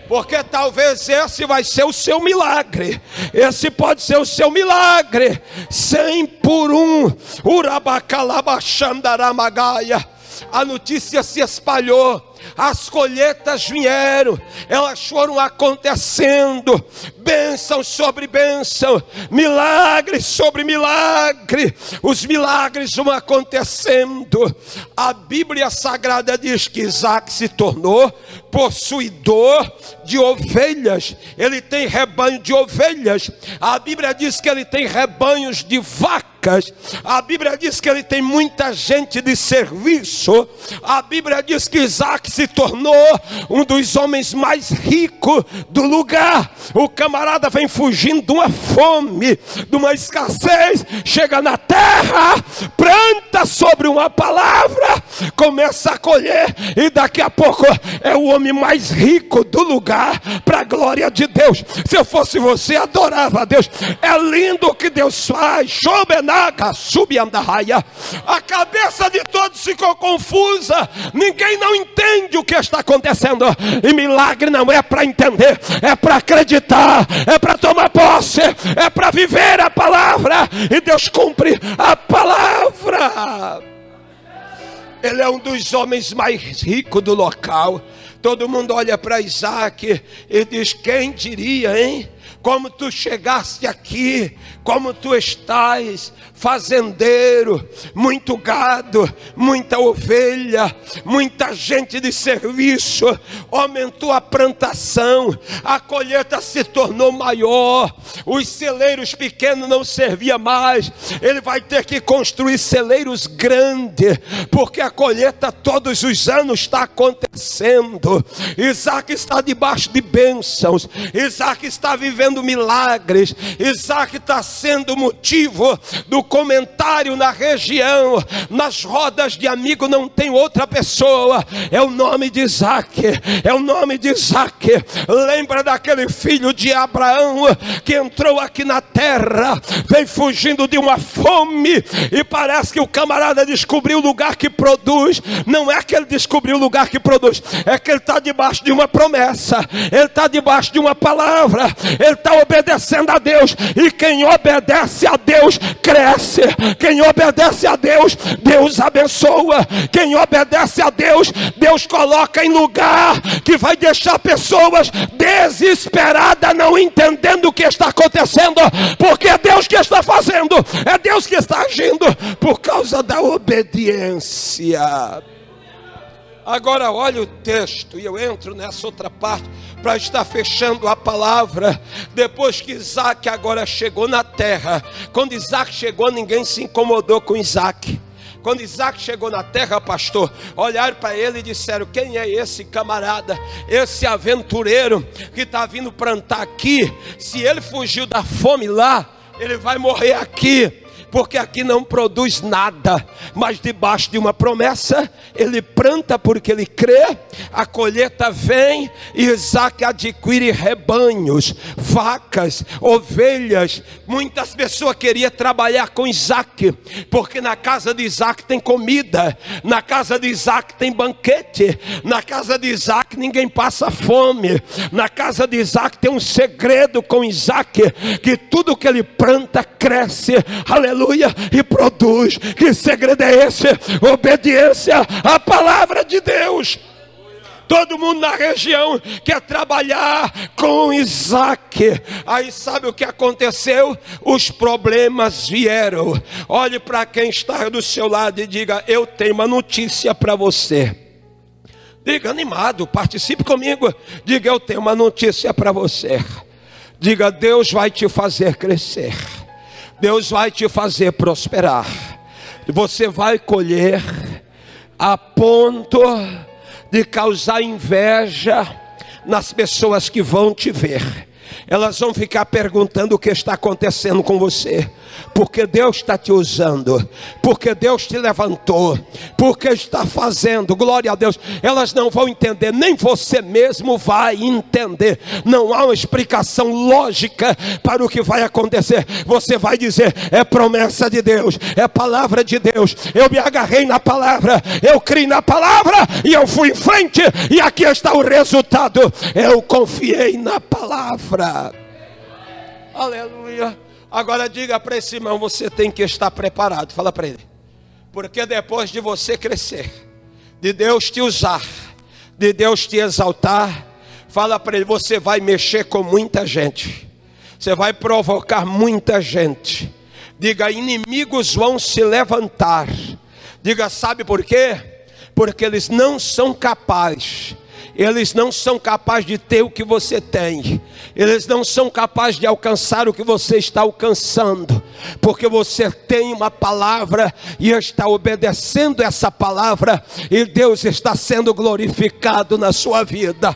[SPEAKER 1] Porque talvez esse vai ser o seu milagre. Esse pode ser o seu milagre. 100 por 1. Urabacalabachandaramagaia. A notícia se espalhou. As colheitas vieram, elas foram acontecendo, bênção sobre bênção, milagre sobre milagre, os milagres vão acontecendo. A Bíblia Sagrada diz que Isaac se tornou possuidor de ovelhas, ele tem rebanho de ovelhas. A Bíblia diz que ele tem rebanhos de vacas. A Bíblia diz que ele tem muita gente de serviço. A Bíblia diz que Isaac se tornou um dos homens mais ricos do lugar. O camarada vem fugindo de uma fome, de uma escassez, chega na terra, planta sobre uma palavra, começa a colher, e daqui a pouco é o homem mais rico do lugar, para a glória de Deus. Se eu fosse você, adorava a Deus. É lindo o que Deus faz. A cabeça de todos ficou confusa, ninguém não entende o que está acontecendo. E milagre não é para entender, é para acreditar, é para tomar posse, é para viver a palavra, e Deus cumpre a palavra. Ele é um dos homens mais ricos do local. Todo mundo olha para Isaac e diz, quem diria, hein? Como tu chegaste aqui, como tu estás, fazendeiro, muito gado, muita ovelha, muita gente de serviço, aumentou a plantação, a colheita se tornou maior, os celeiros pequenos não serviam mais, ele vai ter que construir celeiros grandes, porque a colheita todos os anos está acontecendo. Isaac está debaixo de bênçãos, Isaac está vivendo milagres, Isaac está sendo motivo do comentário na região, nas rodas de amigo não tem outra pessoa, é o nome de Isaac, é o nome de Isaac. Lembra daquele filho de Abraão que entrou aqui na terra, veio fugindo de uma fome, e parece que o camarada descobriu o lugar que produz. Não é que ele descobriu o lugar que produz, é que ele está debaixo de uma promessa, ele está debaixo de uma palavra, ele está obedecendo a Deus, e quem obedece a Deus cresce, quem obedece a Deus, Deus abençoa, quem obedece a Deus, Deus coloca em lugar que vai deixar pessoas desesperadas, não entendendo o que está acontecendo, porque é Deus que está fazendo, é Deus que está agindo, por causa da obediência. Agora olha o texto, e eu entro nessa outra parte para estar fechando a palavra. Depois que Isaac agora chegou na terra, quando Isaac chegou, ninguém se incomodou com Isaac. Quando Isaac chegou na terra, pastor, olharam para ele e disseram: quem é esse camarada, esse aventureiro que está vindo plantar aqui? Se ele fugiu da fome lá, ele vai morrer aqui, porque aqui não produz nada. Mas debaixo de uma promessa, ele planta porque ele crê, a colheita vem, e Isaac adquire rebanhos, vacas, ovelhas. Muitas pessoas queriam trabalhar com Isaac, porque na casa de Isaac tem comida, na casa de Isaac tem banquete, na casa de Isaac ninguém passa fome, na casa de Isaac tem um segredo com Isaac, que tudo que ele planta cresce, aleluia, e produz. Que segredo é esse? Obediência à palavra de Deus. Todo mundo na região quer trabalhar com Isaac. Aí sabe o que aconteceu? Os problemas vieram. Olhe para quem está do seu lado e diga: eu tenho uma notícia para você. Diga animado, participe comigo. Diga: eu tenho uma notícia para você. Diga: Deus vai te fazer crescer, Deus vai te fazer prosperar. Você vai colher a ponto de causar inveja nas pessoas que vão te ver. Elas vão ficar perguntando o que está acontecendo com você, porque Deus está te usando, porque Deus te levantou, porque está fazendo, glória a Deus. Elas não vão entender, nem você mesmo vai entender. Não há uma explicação lógica para o que vai acontecer. Você vai dizer: é promessa de Deus, é palavra de Deus. Eu me agarrei na palavra, eu criei na palavra e eu fui em frente, e aqui está o resultado. Eu confiei na palavra. Aleluia. Agora diga para esse irmão: você tem que estar preparado. Fala para ele. Porque depois de você crescer, de Deus te usar, de Deus te exaltar, fala para ele: você vai mexer com muita gente, você vai provocar muita gente. Diga: inimigos vão se levantar. Diga: sabe por quê? Porque eles não são capazes. Eles não são capazes de ter o que você tem. Eles não são capazes de alcançar o que você está alcançando, porque você tem uma palavra e está obedecendo essa palavra, e Deus está sendo glorificado na sua vida.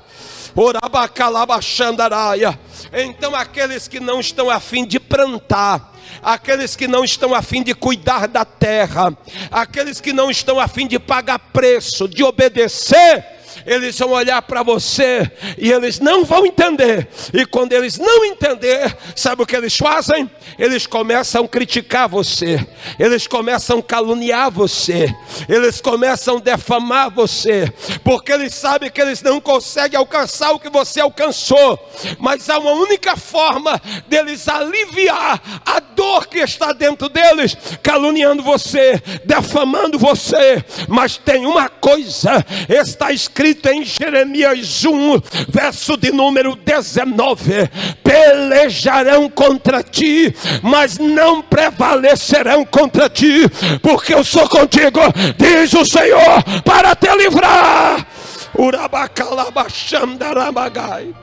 [SPEAKER 1] Então aqueles que não estão a fim de plantar, aqueles que não estão a fim de cuidar da terra, aqueles que não estão a fim de pagar preço, de obedecer, eles vão olhar para você e eles não vão entender. E quando eles não entender, sabe o que eles fazem? Eles começam a criticar você, eles começam a caluniar você, eles começam a defamar você, porque eles sabem que eles não conseguem alcançar o que você alcançou. Mas há uma única forma deles aliviar a dor que está dentro deles: caluniando você, defamando você. Mas tem uma coisa, está escrito em Jeremias 1, verso de número 19: pelejarão contra ti, mas não prevalecerão contra ti, porque eu sou contigo, diz o Senhor, para te livrar. Urabacalabachandarabagai.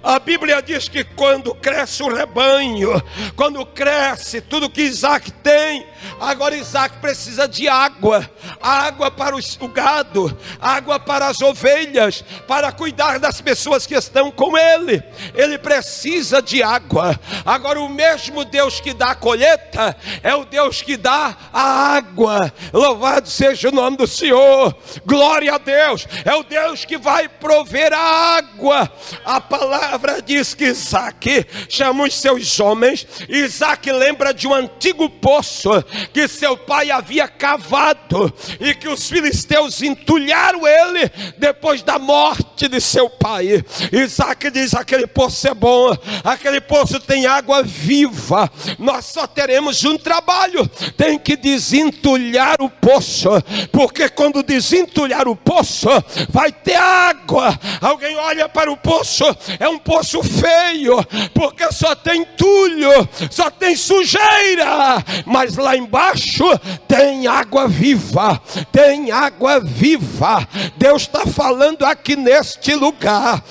[SPEAKER 1] A Bíblia diz que quando cresce o rebanho, quando cresce tudo que Isaac tem, agora Isaac precisa de água. Água para o gado, água para as ovelhas, para cuidar das pessoas que estão com ele. Ele precisa de água. Agora o mesmo Deus que dá a colheita é o Deus que dá a água. Louvado seja o nome do Senhor. Glória a Deus. É o Deus que vai prover a água. A palavra diz que Isaac chama os seus homens. Isaac lembra de um antigo poço que seu pai havia cavado, e que os filisteus entulharam ele depois da morte de seu pai. Isaac diz: aquele poço é bom, aquele poço tem água viva. Nós só teremos um trabalho: tem que desentulhar o poço, porque quando desentulhar o poço vai ter água. Alguém olha para o poço, é um poço feio, porque só tem entulho, só tem sujeira, mas lá embaixo tem água viva, tem água viva. Deus está falando aqui neste lugar.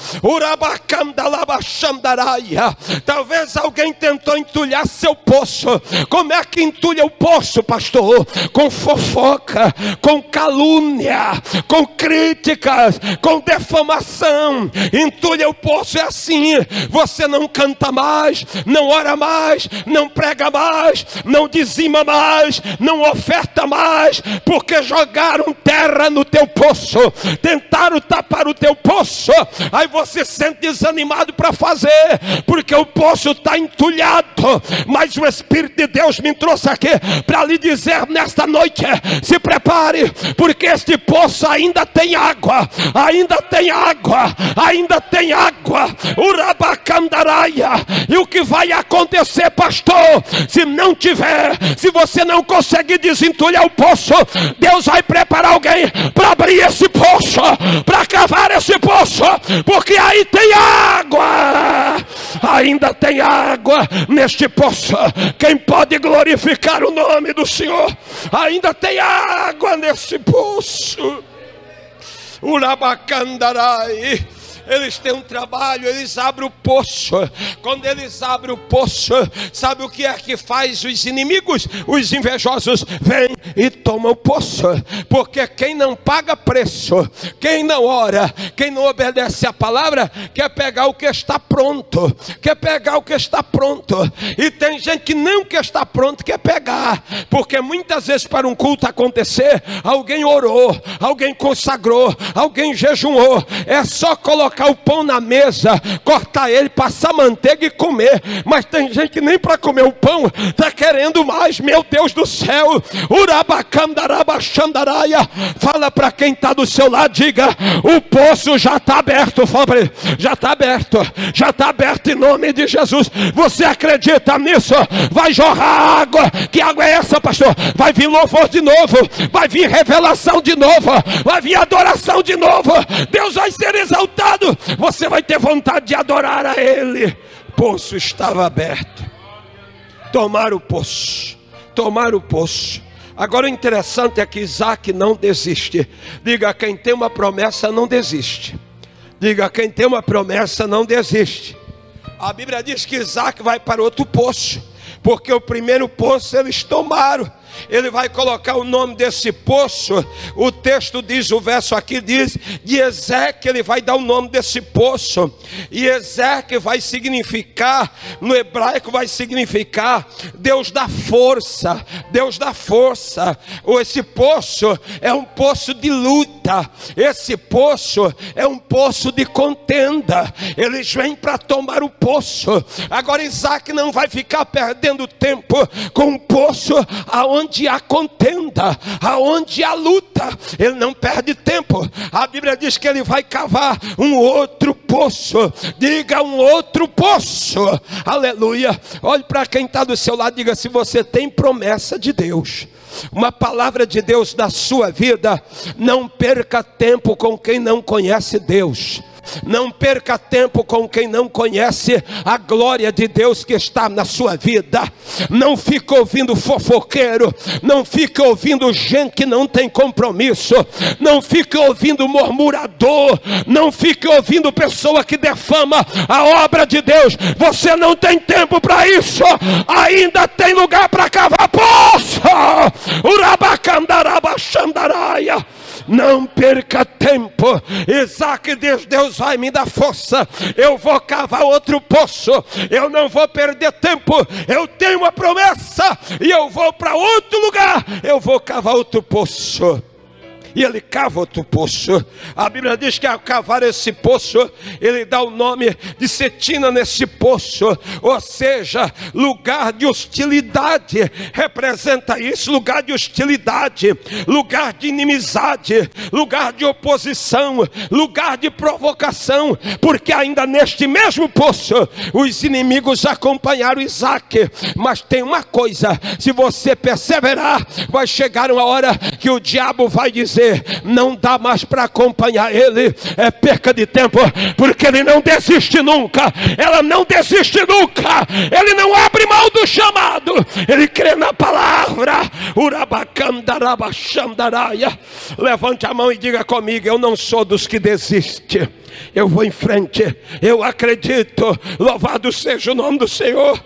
[SPEAKER 1] Talvez alguém tentou entulhar seu poço. Como é que entulha o poço, pastor? Com fofoca, com calúnia, com críticas, com defamação. Entulha o poço é assim: você não canta mais, não ora mais, não prega mais, não dizima mais, não oferta mais, porque jogaram terra no teu poço, tentaram tapar o teu poço. Aí você se sente desanimado para fazer, porque o poço está entulhado. Mas o Espírito de Deus me trouxe aqui para lhe dizer nesta noite: se prepare, porque este poço ainda tem água, ainda tem água, ainda tem água. Urabacandaraia. E o que vai acontecer, pastor, se não tiver, se você não conseguir desentulhar o poço, Deus vai preparar alguém para abrir esse poço, para cavar esse poço, porque aí tem água, ainda tem água neste poço. Quem pode glorificar o nome do Senhor? Ainda tem água nesse poço. Urabacandarai. Eles têm um trabalho, eles abrem o poço. Quando eles abrem o poço, sabe o que é que faz os inimigos? Os invejosos vêm e tomam o poço. Porque quem não paga preço, quem não ora, quem não obedece a palavra, quer pegar o que está pronto, quer pegar o que está pronto. E tem gente que não quer estar pronto, quer pegar. Porque muitas vezes para um culto acontecer, alguém orou, alguém consagrou, alguém jejuou. É só colocar o pão na mesa, cortar ele, passar manteiga e comer. Mas tem gente que nem para comer o pão está querendo mais. Meu Deus do céu. Urabacandarabachandaraia. Fala para quem está do seu lado, diga: o poço já está aberto. Fala para ele: já está aberto, já está aberto em nome de Jesus. Você acredita nisso? Vai jorrar água. Que água é essa, pastor? Vai vir louvor de novo, vai vir revelação de novo, vai vir adoração de novo. Deus vai ser exaltado. Você vai ter vontade de adorar a Ele. O poço estava aberto. Tomaram o poço. Tomaram o poço. Agora o interessante é que Isaac não desiste. Diga: quem tem uma promessa não desiste. Diga: quem tem uma promessa não desiste. A Bíblia diz que Isaac vai para outro poço, porque o primeiro poço eles tomaram. Ele vai colocar o nome desse poço. O texto diz, o verso aqui diz, de Ezeque. Ele vai dar o nome desse poço. E Ezeque vai significar, no hebraico vai significar Deus dá força. Deus dá força. Esse poço é um poço de luta. Esse poço é um poço de contenda. Eles vêm para tomar o poço. Agora Isaac não vai ficar perdendo tempo com um poço aonde há contenda, aonde há luta. Ele não perde tempo. A Bíblia diz que ele vai cavar um outro poço. Diga: um outro poço. Aleluia. Olhe para quem está do seu lado, diga: se você tem promessa de Deus, uma palavra de Deus da sua vida, não perca tempo com quem não conhece Deus. Não perca tempo com quem não conhece a glória de Deus que está na sua vida. Não fique ouvindo fofoqueiro. Não fique ouvindo gente que não tem compromisso. Não fique ouvindo murmurador. Não fique ouvindo pessoa que defama a obra de Deus. Você não tem tempo para isso. Ainda tem lugar para cavar poço. Urabacandarabachandaraia. Não perca tempo. Isaac diz: Deus vai me dar força. Eu vou cavar outro poço. Eu não vou perder tempo. Eu tenho uma promessa e eu vou para outro lugar. Eu vou cavar outro poço. E ele cava outro poço. A Bíblia diz que ao cavar esse poço, ele dá o nome de Cetina nesse poço. Ou seja, lugar de hostilidade. Representa isso, lugar de hostilidade, lugar de inimizade, lugar de oposição, lugar de provocação. Porque ainda neste mesmo poço, os inimigos acompanharam Isaac. Mas tem uma coisa: se você perseverar, vai chegar uma hora que o diabo vai dizer: você não dá mais para acompanhar ele, é perca de tempo, porque ele não desiste nunca, ela não desiste nunca, ele não abre mão do chamado, ele crê na palavra. Urabacandarabachandaraia. Levante a mão e diga comigo: eu não sou dos que desistem, eu vou em frente, eu acredito. Louvado seja o nome do Senhor.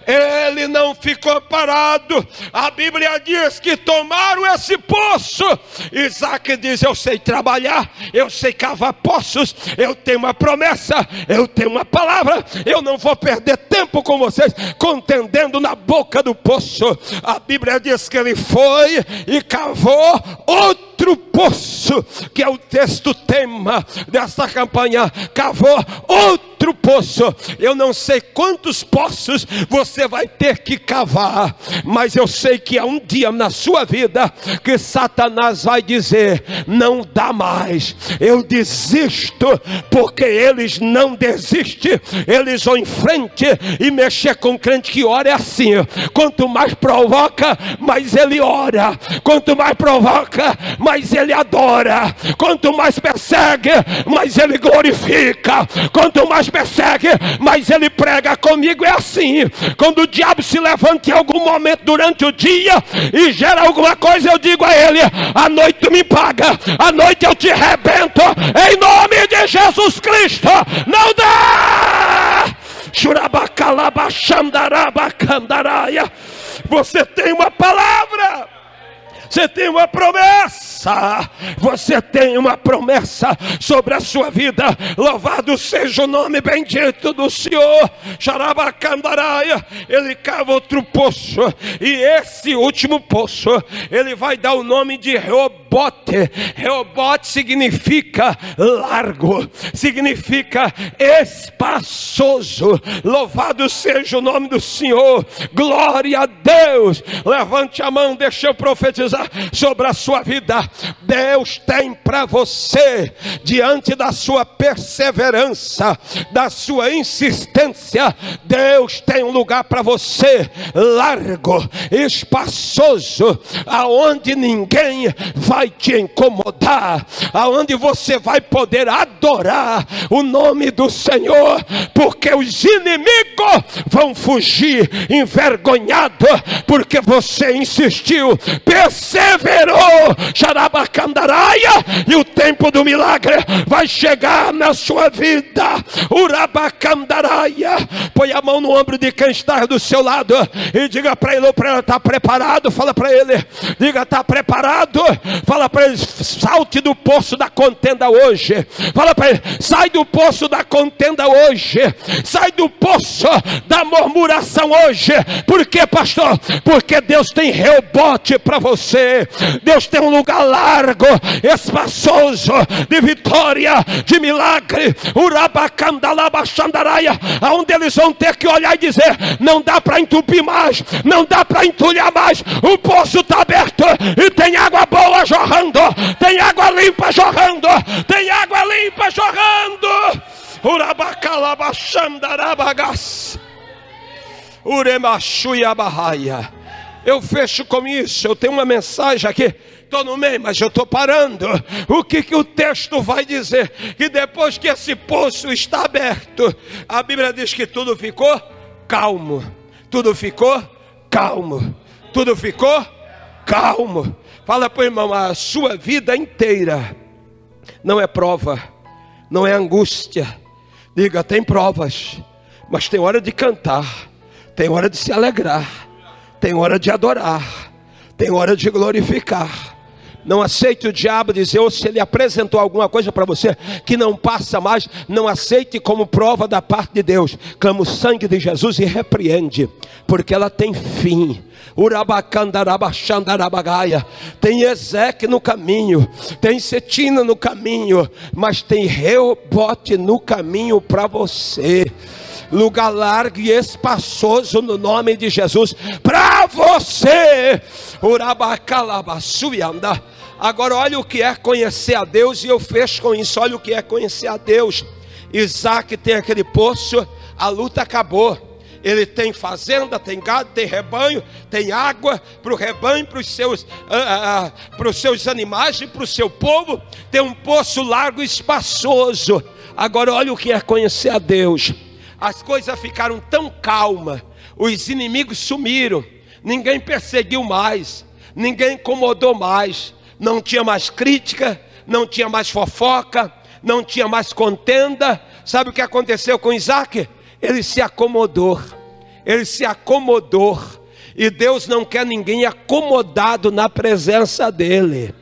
[SPEAKER 1] Ele não ficou parado. A Bíblia diz que tomaram esse poço. Isaac diz: eu sei trabalhar, eu sei cavar poços, eu tenho uma promessa, eu tenho uma palavra, eu não vou perder tempo com vocês contendendo na boca do poço. A Bíblia diz que ele foi e cavou outro poço, que é o texto tema desta campanha. Cavou outro poço. Eu não sei quantos poços você vai ter que cavar, mas eu sei que há um dia na sua vida que Satanás vai dizer: não dá mais, eu desisto. Porque eles não desistem, eles vão em frente. E mexer com crente que ora é assim: quanto mais provoca, mais ele ora. Quanto mais provoca, mais ele adora. Quanto mais persegue, mais ele glorifica. Quanto mais persegue, mais ele prega. Comigo é assim: quando o diabo se levanta em algum momento durante o dia e gera alguma coisa, eu digo a ele: à noite tu me paga, à noite eu te rebento, em nome de Jesus Cristo. Não dá! Você tem uma palavra, você tem uma promessa, você tem uma promessa sobre a sua vida. Louvado seja o nome bendito do Senhor. Xarabacandaraia. Ele cava outro poço, e esse último poço ele vai dar o nome de Reobote. Reobote significa largo, significa espaçoso. Louvado seja o nome do Senhor. Glória a Deus. Levante a mão, deixa eu profetizar sobre a sua vida. Deus tem para você, diante da sua perseverança, da sua insistência, Deus tem um lugar para você largo, espaçoso, aonde ninguém vai te incomodar, aonde você vai poder adorar o nome do Senhor, porque os inimigos vão fugir envergonhados, porque você insistiu, perseverou, xarabacandaraia, e o tempo do milagre vai chegar na sua vida. Urabacandaraia. Põe a mão no ombro de quem está do seu lado e diga para ele ou para ela: está preparado? Fala para ele, diga: está preparado? Fala para ele: salte do poço da contenda hoje. Fala para ele: sai do poço da contenda hoje, sai do poço da murmuração hoje. Por quê, pastor? Porque Deus tem Reobote para você. Deus tem um lugar largo, espaçoso, de vitória, de milagre. Urabacandalabachandaraia. Aonde eles vão ter que olhar e dizer: não dá para entupir mais, não dá para entulhar mais. O poço está aberto e tem água boa jorrando, tem água limpa jorrando, tem água limpa jorrando. Urabacalabachandarabagas. Uremachuiabahaia. Eu fecho com isso. Eu tenho uma mensagem aqui, estou no meio, mas eu estou parando. O que o texto vai dizer? Que depois que esse poço está aberto, a Bíblia diz que tudo ficou calmo. Tudo ficou calmo. Tudo ficou calmo. Fala para o irmão: a sua vida inteira não é prova, não é angústia. Diga: tem provas, mas tem hora de cantar, tem hora de se alegrar, tem hora de adorar, tem hora de glorificar. Não aceite o diabo dizer, ou se ele apresentou alguma coisa para você que não passa mais, não aceite como prova da parte de Deus. Clama o sangue de Jesus e repreende, porque ela tem fim. Urabacandarabachandarabagaia. Tem Ezeque no caminho, tem Cetina no caminho, mas tem Reobote no caminho para você. Lugar largo e espaçoso no nome de Jesus para você. Urabacalabassuianda. Agora olha o que é conhecer a Deus, e eu fecho com isso. Olha o que é conhecer a Deus. Isaac tem aquele poço, a luta acabou. Ele tem fazenda, tem gado, tem rebanho, tem água para o rebanho, para os seus animais e para o seu povo. Tem um poço largo e espaçoso. Agora olha o que é conhecer a Deus. As coisas ficaram tão calmas, os inimigos sumiram, ninguém perseguiu mais, ninguém incomodou mais, não tinha mais crítica, não tinha mais fofoca, não tinha mais contenda. Sabe o que aconteceu com Isaac? Ele se acomodou. Ele se acomodou. E Deus não quer ninguém acomodado na presença dele.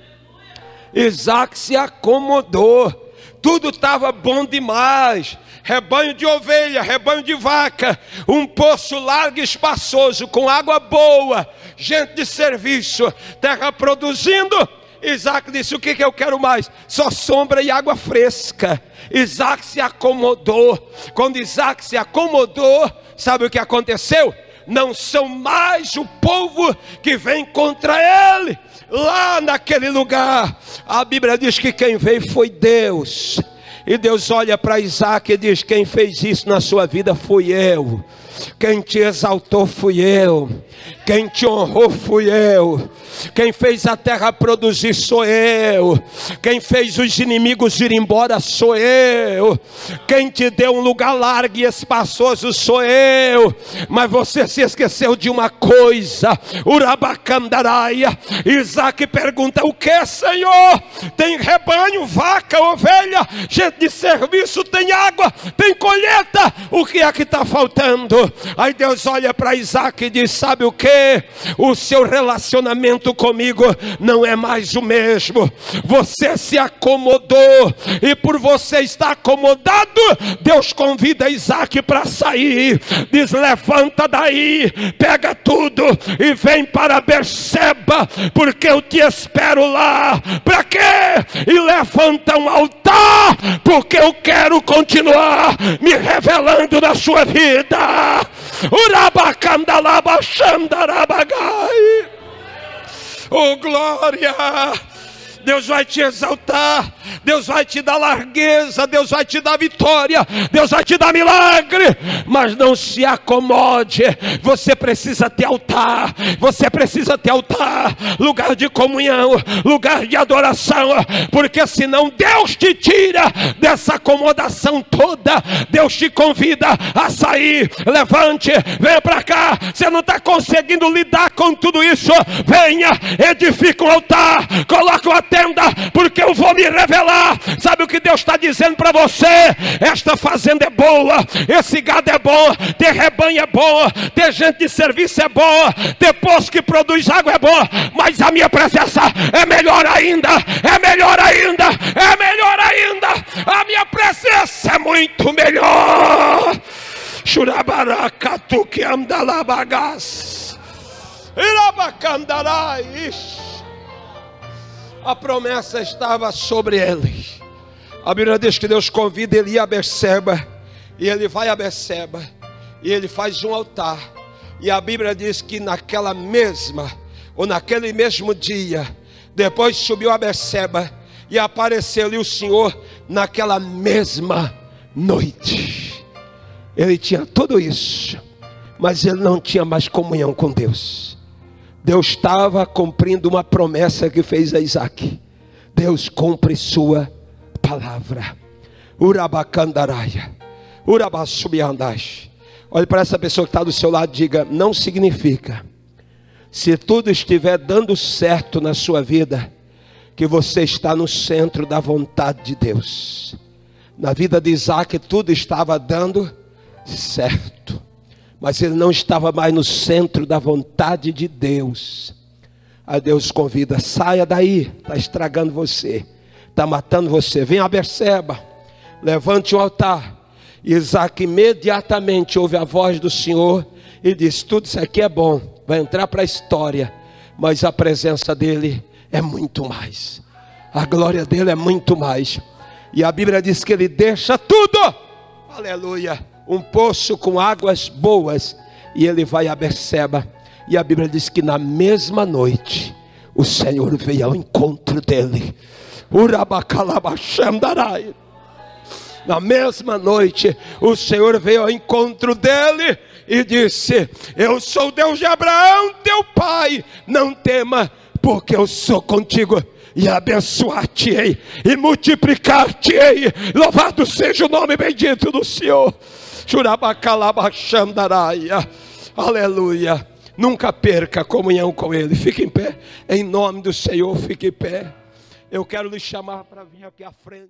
[SPEAKER 1] Isaac se acomodou. Tudo estava bom demais. Rebanho de ovelha, rebanho de vaca, um poço largo e espaçoso, com água boa, gente de serviço, terra produzindo. Isaac disse: o que eu quero mais? Só sombra e água fresca. Isaac se acomodou. Quando Isaac se acomodou, sabe o que aconteceu? Não são mais o povo que vem contra ele. Lá naquele lugar, a Bíblia diz que quem veio foi Deus. E Deus olha para Isaac e diz: quem fez isso na sua vida fui eu. Quem te exaltou fui eu. Quem te honrou fui eu. Quem fez a terra produzir sou eu. Quem fez os inimigos ir embora sou eu. Quem te deu um lugar largo e espaçoso sou eu. Mas você se esqueceu de uma coisa. Urabacandaraia. Isaac pergunta: o que, Senhor? Tem rebanho, vaca, ovelha, gente de serviço, tem água, tem colheita. O que é que está faltando? Aí Deus olha para Isaac e diz: sabe o que? O seu relacionamento comigo não é mais o mesmo. Você se acomodou, e por você estar acomodado, Deus convida Isaac para sair. Diz: levanta daí, pega tudo e vem para Berseba, porque eu te espero lá. Para quê? E levanta um altar, porque eu quero continuar me revelando na sua vida. Oh, glória! Deus vai te exaltar, Deus vai te dar largueza, Deus vai te dar vitória, Deus vai te dar milagre. Mas não se acomode. Você precisa ter altar, você precisa ter altar, lugar de comunhão, lugar de adoração, porque senão Deus te tira dessa acomodação toda. Deus te convida a sair. Levante, venha para cá. Você não está conseguindo lidar com tudo isso? Venha, edifica um altar, coloca uma tenda, porque eu vou me revelar. Sabe o que Deus está dizendo para você? Esta fazenda é boa, esse gado é bom, ter rebanho é bom, ter gente de serviço é bom, ter poço que produz água é bom, mas a minha presença é melhor ainda, é melhor ainda, é melhor ainda. A minha presença é muito melhor. Shurabarakatu que andalabagas irabacandarai. A promessa estava sobre ele. A Bíblia diz que Deus convida ele a Berseba, e ele vai a Berseba, e ele faz um altar. E a Bíblia diz que naquela mesma, ou naquele mesmo dia, depois subiu a Berseba, e apareceu-lhe o Senhor naquela mesma noite. Ele tinha tudo isso, mas ele não tinha mais comunhão com Deus. Deus estava cumprindo uma promessa que fez a Isaac. Deus cumpre sua palavra. Urabacandaraia, urabassubiandash. Olhe para essa pessoa que está do seu lado e diga: não significa, se tudo estiver dando certo na sua vida, que você está no centro da vontade de Deus. Na vida de Isaac tudo estava dando certo, mas ele não estava mais no centro da vontade de Deus. Aí Deus convida: saia daí, está estragando você, está matando você. Venha a Berseba, levante um altar. Isaac imediatamente ouve a voz do Senhor e diz: tudo isso aqui é bom, vai entrar para a história, mas a presença dele é muito mais, a glória dele é muito mais. E a Bíblia diz que ele deixa tudo, aleluia, um poço com águas boas, e ele vai a Berseba. E a Bíblia diz que na mesma noite o Senhor veio ao encontro dele. Na mesma noite o Senhor veio ao encontro dele, e disse: eu sou o Deus de Abraão, teu pai, não tema, porque eu sou contigo, e abençoar-te-ei, e multiplicar-te-ei. Louvado seja o nome bendito do Senhor. Churabacalabaxandaraia. Aleluia. Nunca perca a comunhão com Ele. Fique em pé, em nome do Senhor, fique em pé. Eu quero lhe chamar para vir aqui à frente.